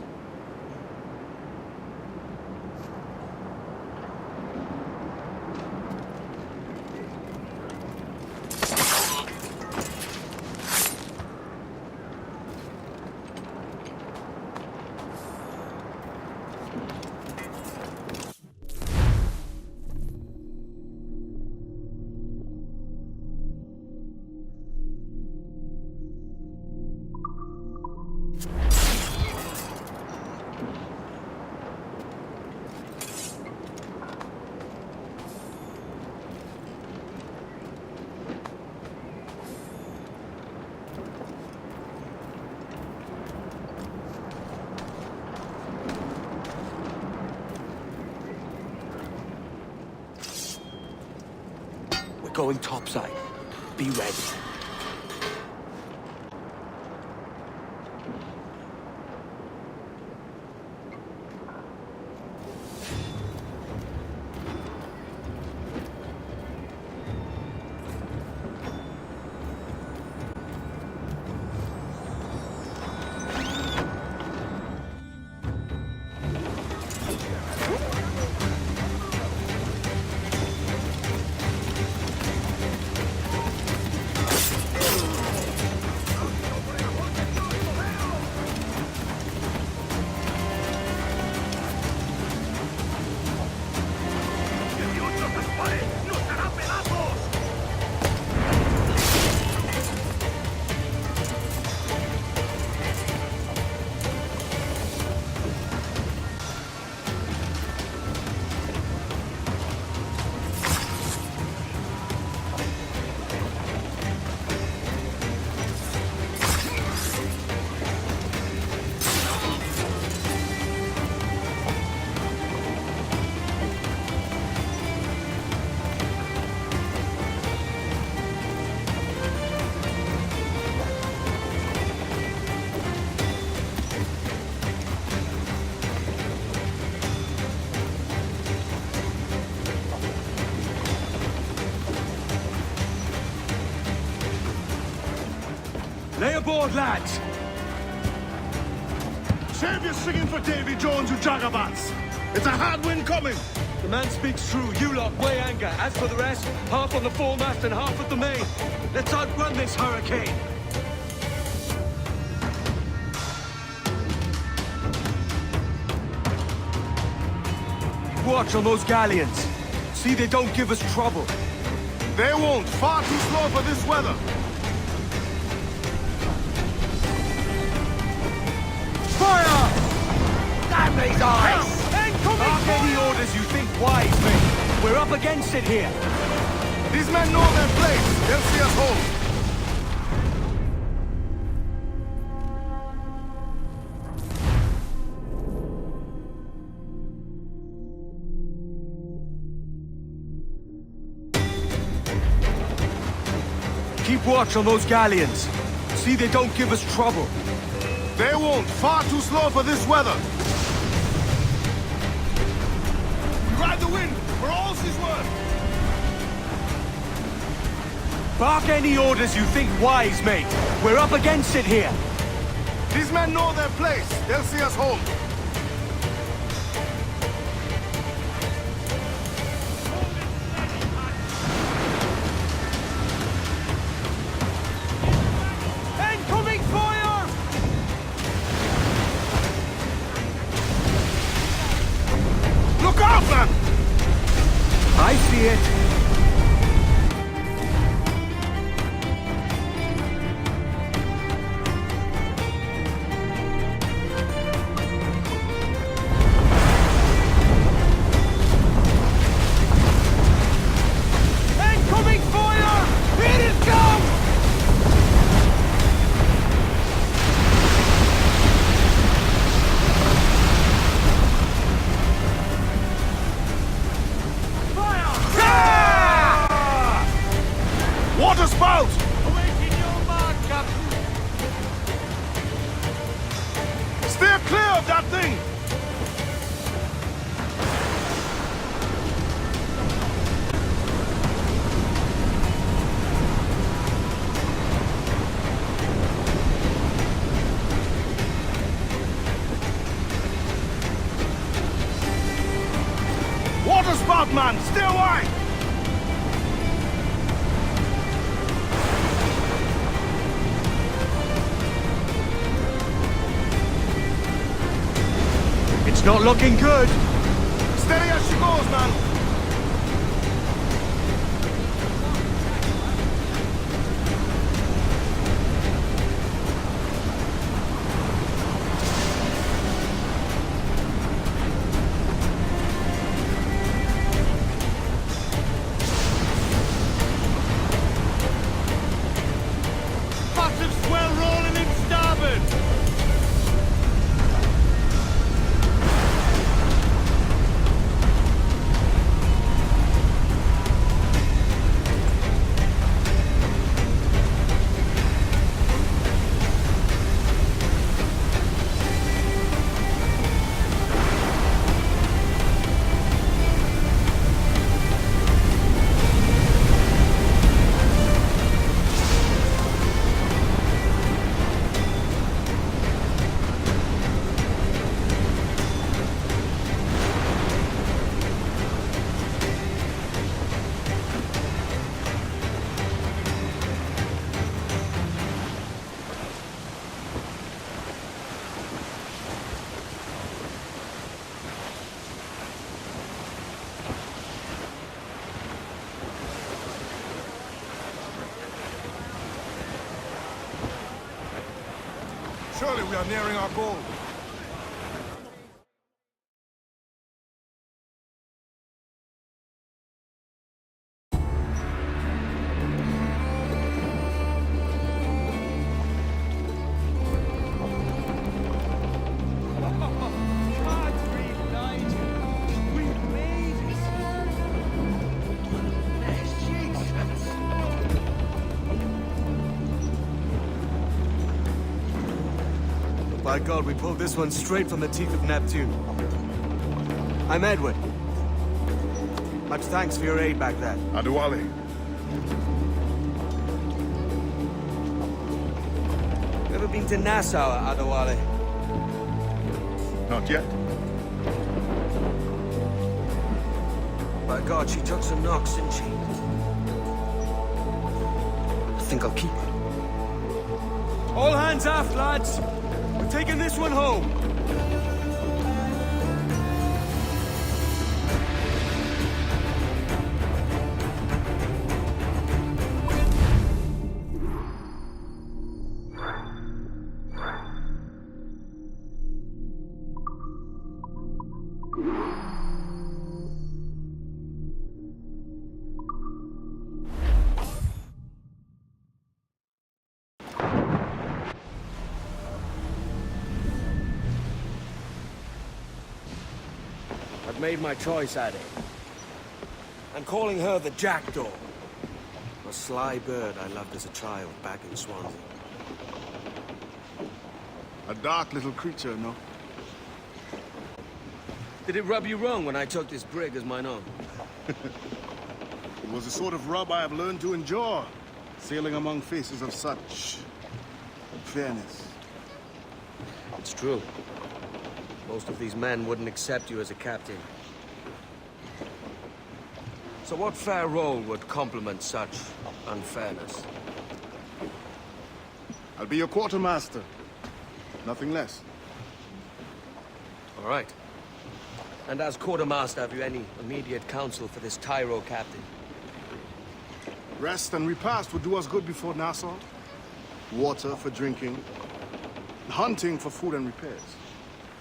Going topside. Be ready. Lay aboard, lads! Save your singing for Davy Jones, you jagabats! It's a hard wind coming! The man speaks true. You lot weigh anchor. As for the rest, half on the foremast and half at the main. Let's outrun this hurricane! Watch on those galleons. See they don't give us trouble. They won't. Far too slow for this weather. Fire! Damn these eyes! Mark any orders you think wise, mate. We're up against it here. These men know their place. They'll see us home. Keep watch on those galleons. See they don't give us trouble. They won't. Far too slow for this weather. We ride the wind. We're all his word. Bark any orders you think wise, mate. We're up against it here. These men know their place. They'll see us home. I see it. Incoming fire! Here it comes! Water spout! Awaiting your mark, Captain. Steer clear of that thing! man! Stay away! It's not looking good. Steady as she goes, man! Massive swell rolling in starboard! Surely we are nearing our goal. By God, we pulled this one straight from the teeth of Neptune. I'm Edward. Much thanks for your aid back then. Adewale. You ever been to Nassau, Adewale? Not yet. By God, she took some knocks, didn't she? I think I'll keep her. All hands aft, lads! We're taking this one home. I've made my choice, Addy. I'm calling her the Jackdaw. A sly bird I loved as a child back in Swansea. A dark little creature, no? Did it rub you wrong when I took this brig as mine own? It was the sort of rub I have learned to endure, sailing among faces of such fairness. It's true. Most of these men wouldn't accept you as a captain. So what fair role would complement such unfairness? I'll be your quartermaster. Nothing less. All right. And as quartermaster, have you any immediate counsel for this Tyro captain? Rest and repast would do us good before Nassau. Water for drinking. Hunting for food and repairs.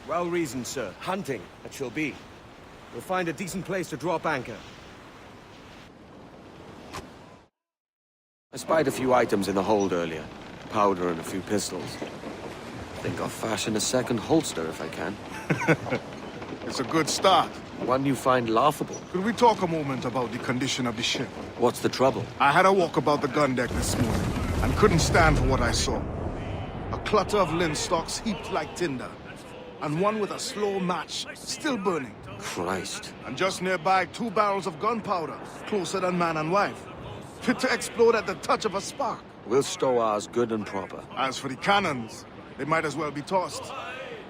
Well reasoned, sir. Hunting, it shall be. We'll find a decent place to drop anchor. I spied a few items in the hold earlier. Powder and a few pistols. Think I'll fashion a second holster if I can. It's a good start. One you find laughable. Could we talk a moment about the condition of the ship? What's the trouble? I had a walk about the gun deck this morning, and couldn't stand for what I saw. A clutter of linstocks heaped like tinder, and one with a slow match still burning. Christ. And just nearby, 2 barrels of gunpowder, closer than man and wife. Fit to explode at the touch of a spark. We'll stow ours good and proper. As for the cannons, they might as well be tossed.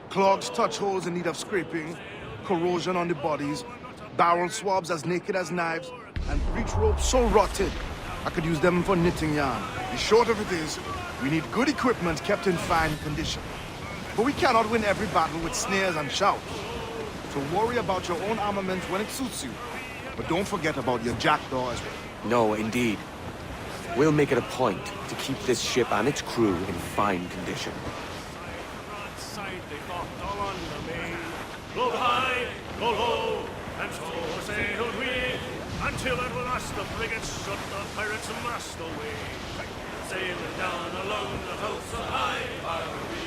Clogs touch holes in need of scraping, corrosion on the bodies, barrel swabs as naked as knives, and breech ropes so rotted I could use them for knitting yarn. The short of it is, we need good equipment kept in fine condition. But we cannot win every battle with snares and shouts. So worry about your own armament when it suits you. But don't forget about your Jackdaw as well. No, indeed. We'll make it a point to keep this ship and its crew in fine condition. Blow high, go low, and so sailed we, until at last the frigate shut the pirates' mast away. Sailing down along the coast so high, fire we.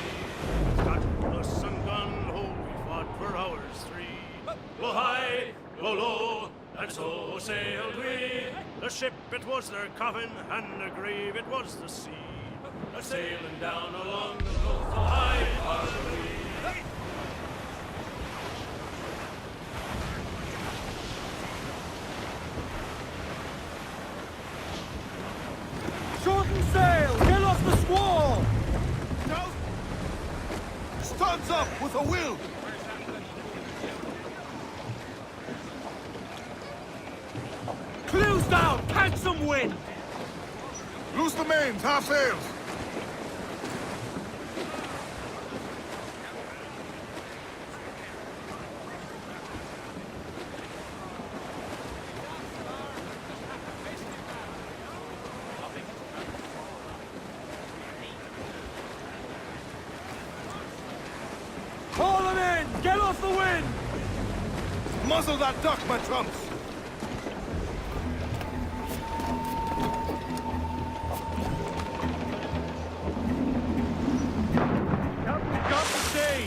Cutlass and gun, ho, we fought for hours 3. Blow high, go low, and so sailed we. The ship, it was their coffin, and the grave, it was the sea. Sailing down along the coast so high, fire we. Shorten sail! Get off the squall! Studs up with a will! Clews down! Catch some wind! Loose the mains, half sails! Haul them in! Get off the wind! Muzzle that duck, my trumps! Captain got the day!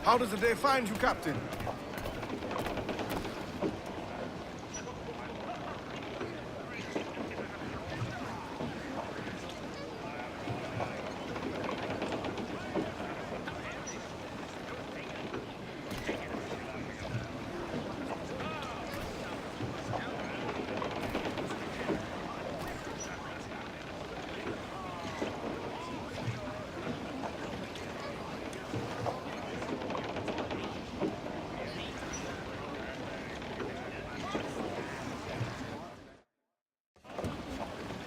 How does the day find you, Captain?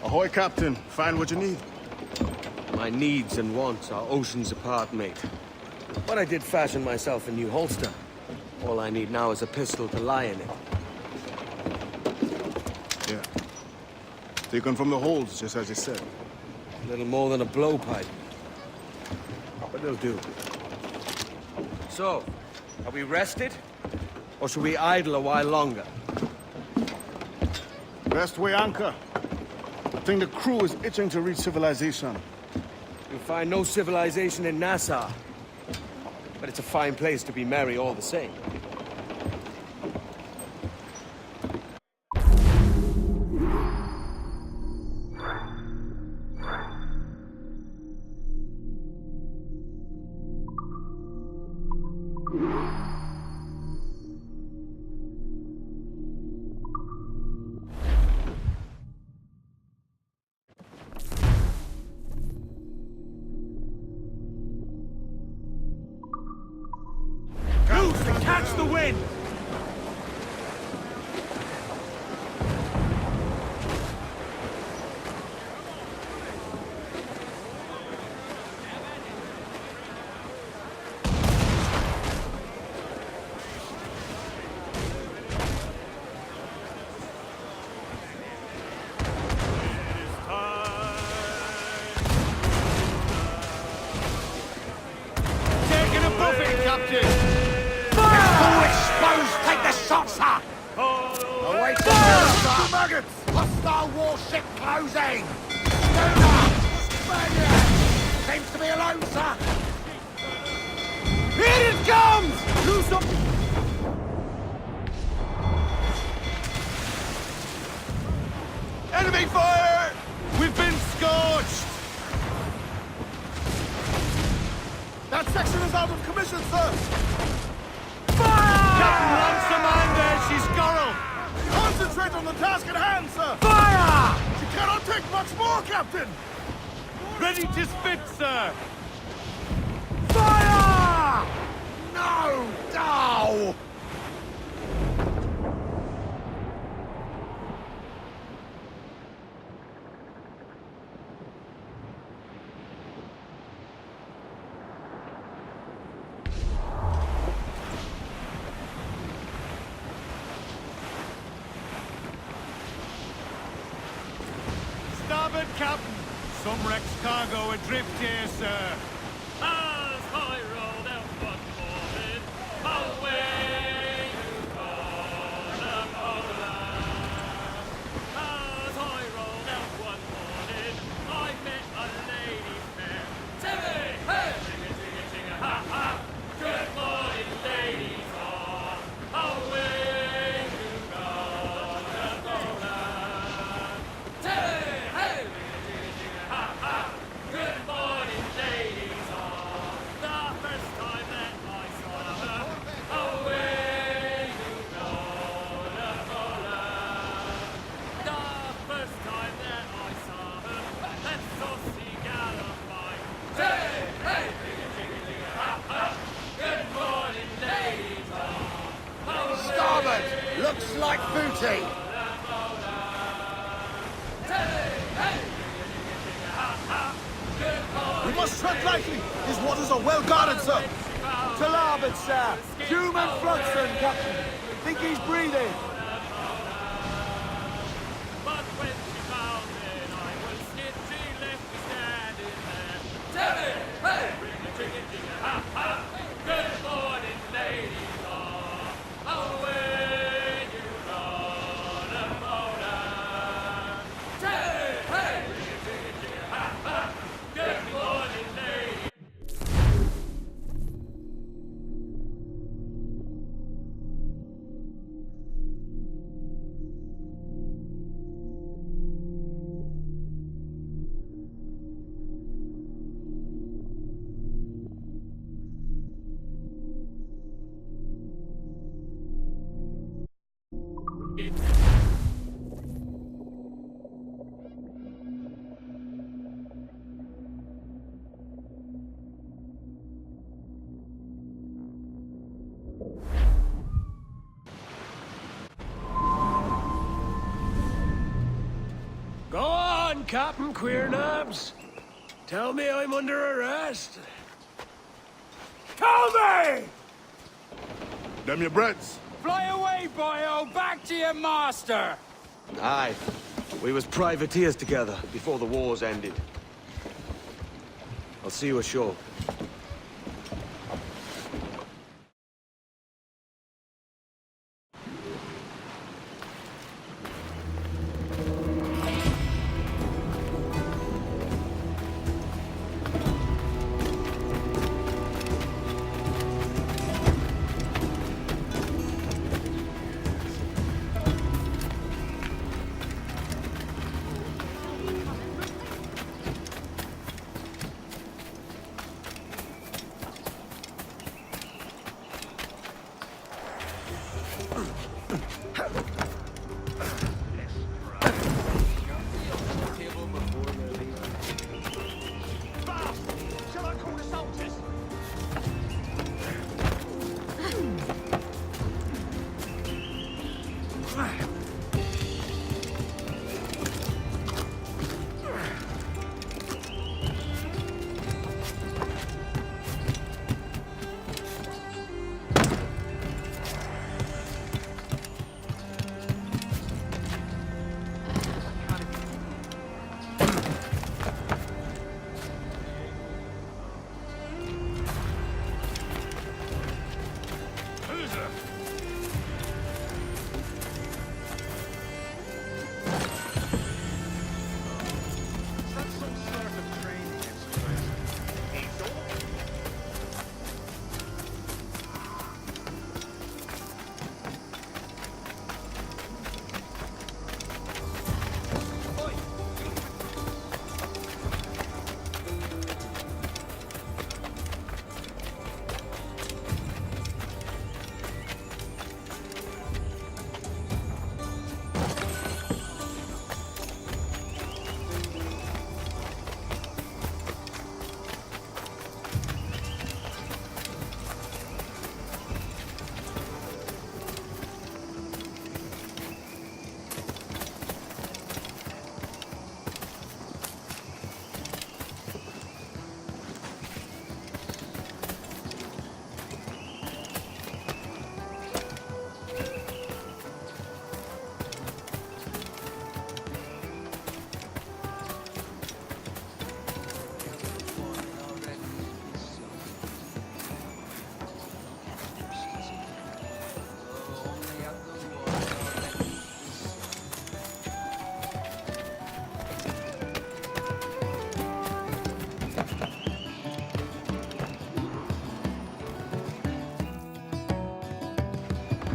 Ahoy, Captain. Find what you need. My needs and wants are oceans apart, mate. But I did fashion myself a new holster. All I need now is a pistol to lie in it. Yeah. Taken from the holds, just as you said. Little more than a blowpipe. But it'll do. So, are we rested? Or should we idle a while longer? Best way anchor. I think the crew is itching to reach civilization. You'll find no civilization in Nassau. But it's a fine place to be merry all the same. Catch the wind! Taking a buffet, Captain! Take the shots, sir! Away to the maggots! Hostile warship closing! Schooner! Spaniard! Seems to be alone, sir! Here it comes! Loose up! Enemy fire! We've been scorched! That section is out of commission, sir! Captain wants the man there, she's Gorrel! Concentrate on the task at hand, sir! Fire! She cannot take much more, Captain! Ready to spit, sir! Fire! No! No! Starboard, Captain! Some wrecked cargo adrift here, sir. As I rolled out one morning, away to Connor. As I rolled out one morning, I met a lady fair. Timmy, hey! Jinga, jinga, jinga, ha, ha! Good morning, ladies all. Away to Connor. Timmy, hey! Jinga, jinga, ha, ha! Good morning, ladies all. The first time that I saw her, away to Connor. The first time that I saw her, that saucy gal of mine. Hey, hey, jinga, jinga, jinga, ha, ha! Good morning, ladies all. Starboard! Looks like booty! We must tread lightly! These waters are well guarded, sir! To larboard, sir! Human flotsam, Captain! Think he's breathing! But when she found it, I was scared she left me standing there. Timmy, hey! Bring a chicken, chicken, ha, ha! Good morning, ladies all. Away you gonna motor. Timmy, hey! Bring a chicken, chicken, ha, ha! Good morning, ladies. Captain Queernabs? Tell me I'm under arrest. Tell me! Them your breads. Fly away, boyo! Back to your master! Aye. We was privateers together before the wars ended. I'll see you ashore.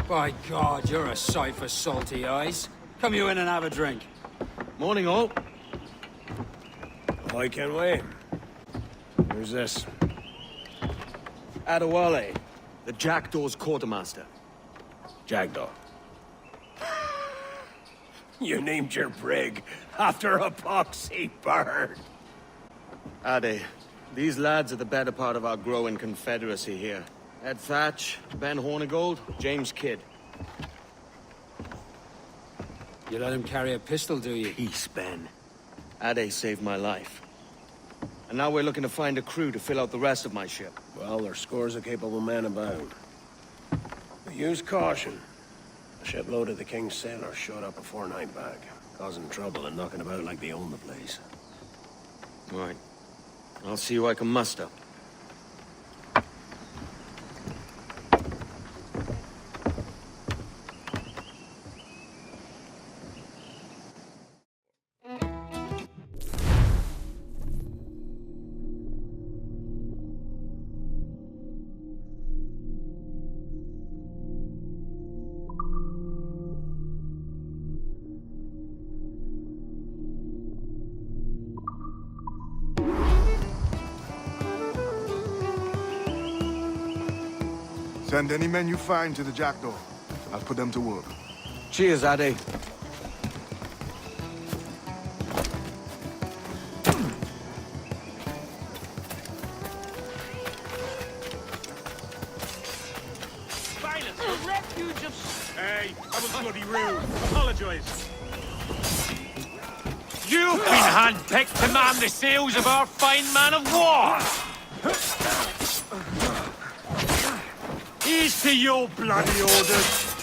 By God, you're a sight for salty eyes. Come you in and have a drink. Morning, all. Ahoy, Kenway. Who's this? Adewale, the Jackdaw's quartermaster. Jackdaw. You named your brig after a poxy bird. Ade, these lads are the better part of our growing confederacy here. Ed Thatch, Ben Hornigold, James Kidd. You let him carry a pistol, do you? Peace, Ben. Ade saved my life. And now we're looking to find a crew to fill out the rest of my ship. Well, there's scores of capable men about. But use caution. A shipload of the King's sailors showed up a fortnight back, causing trouble and knocking about like they own the place. Right. I'll see who I can muster. Send any men you find to the Jackdaw. I'll put them to work. Cheers, Ade. Silence! A refuge of... Hey, that was bloody rude. Apologize. You've been handpicked to man the sails of our fine man of war! Here's to your bloody orders!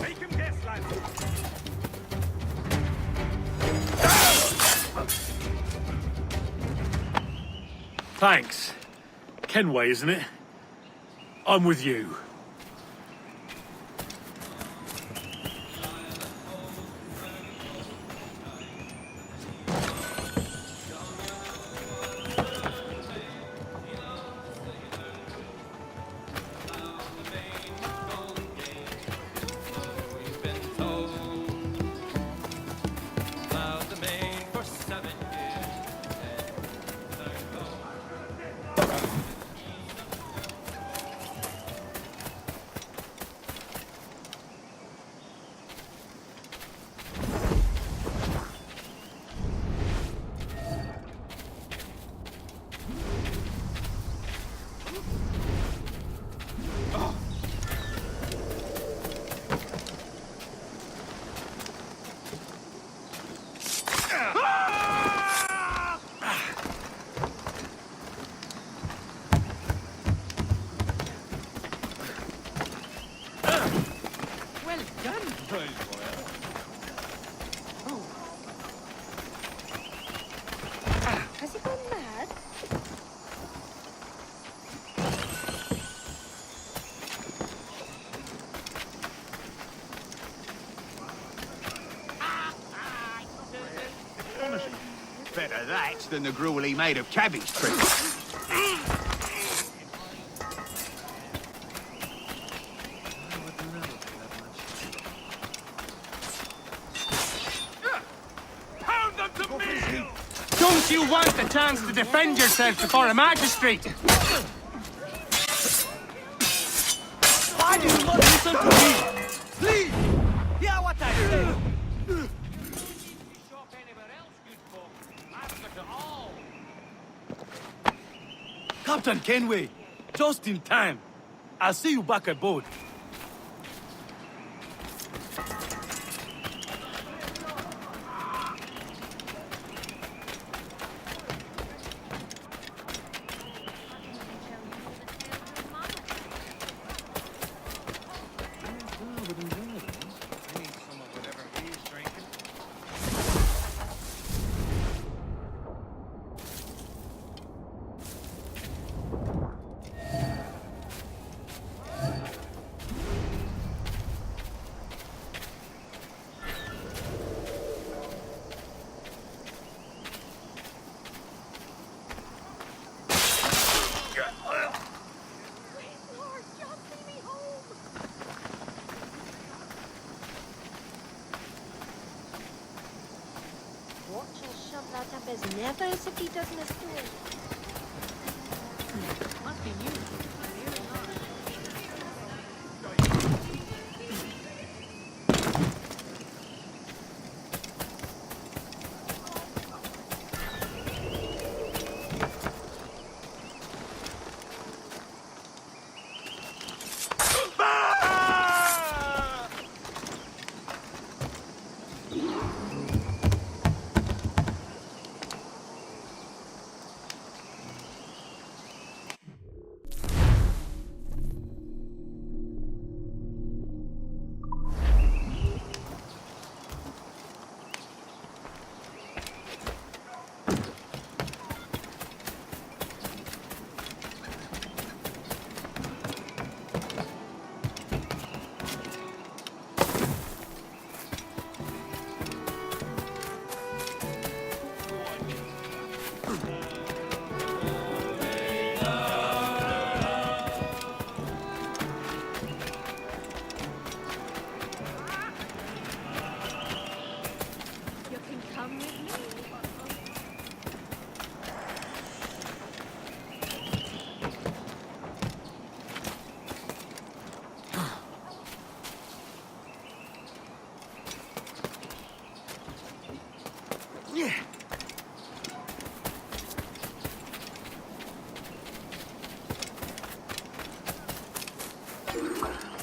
Make him guess, lads. Thanks. Kenway, isn't it? I'm with you. Has he gone mad? Better that than the gruel he made of cabbage trees. Don't you want the chance to defend yourself before a magistrate? Why do you not listen to me? Please! Hear what I say! Captain Kenway, just in time. I'll see you back aboard. Watch will shove that up his nethers if he doesn't escape. Must be you.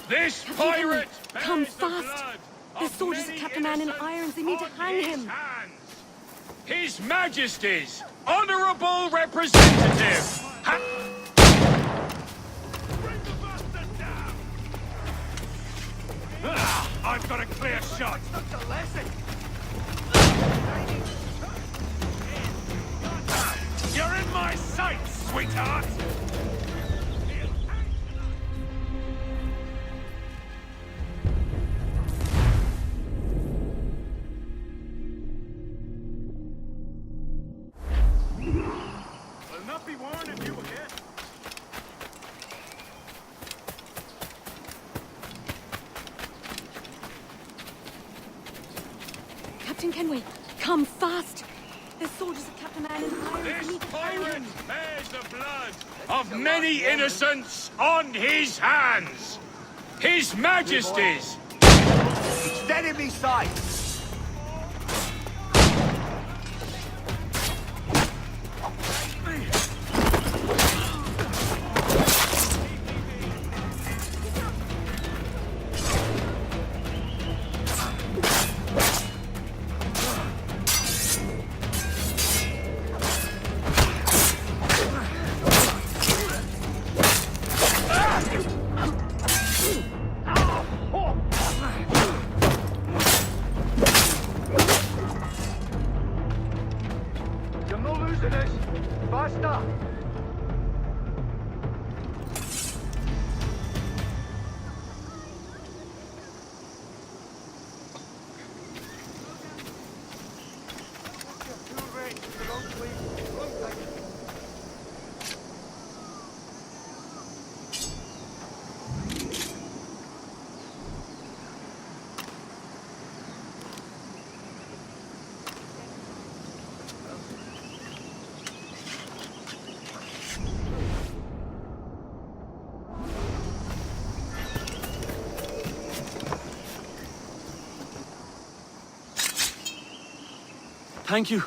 This pirate Come fast! The soldiers of Captain Man in irons, they mean to hang him! His Majesty's honorable representative! I've got a clear shot. You're in my sight, sweetheart! Will not be warned if you again. Captain Kenway, come fast! The soldiers of Captain Man in irons, they This mean to hang pirate him! bears the blood of many innocents on his hands. His Majesty's. It's dead in me sight! You're not losing this. Faster. Thank you.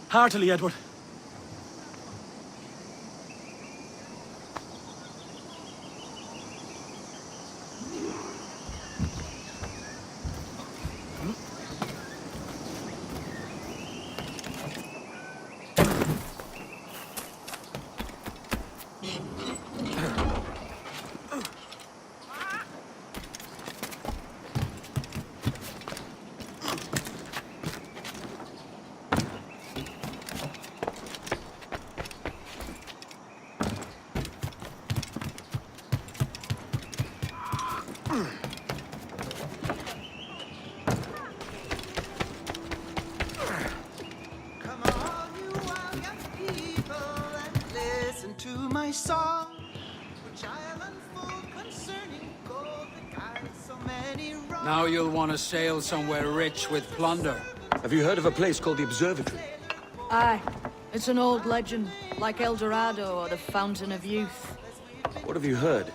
Heartily, Edward. My song, which I'll unfold concerning gold that guides so many wrongs. Now you'll want to sail somewhere rich with plunder. Have you heard of a place called the Observatory? Aye. It's an old legend, like El Dorado or the Fountain of Youth. What have you heard?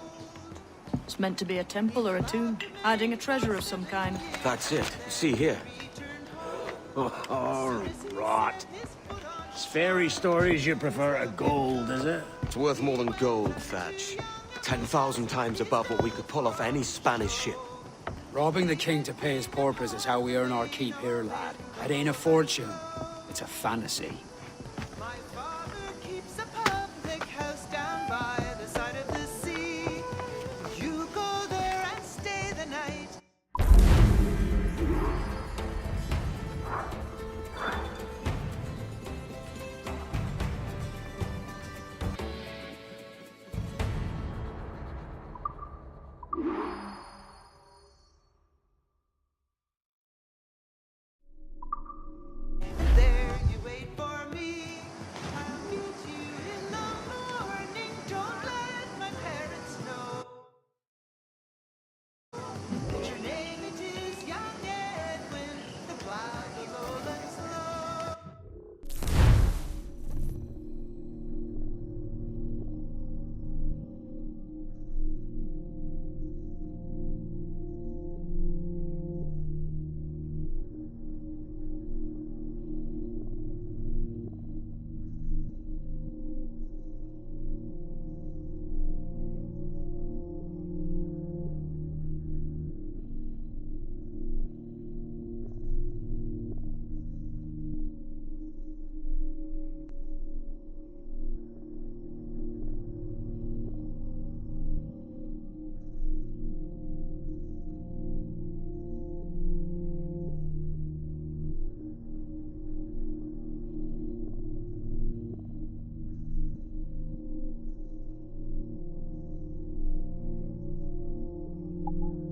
It's meant to be a temple or a tomb, hiding a treasure of some kind. That's it. See here. Oh, rot. It's fairy stories you prefer to gold, is it? It's worth more than gold, Thatch. 10,000 times above what we could pull off any Spanish ship. Robbing the king to pay his porpoise is how we earn our keep here, lad. That ain't a fortune. It's a fantasy. My father keeps a public house down by the side of the sea. You go there and stay the night. There you wait for Thank you.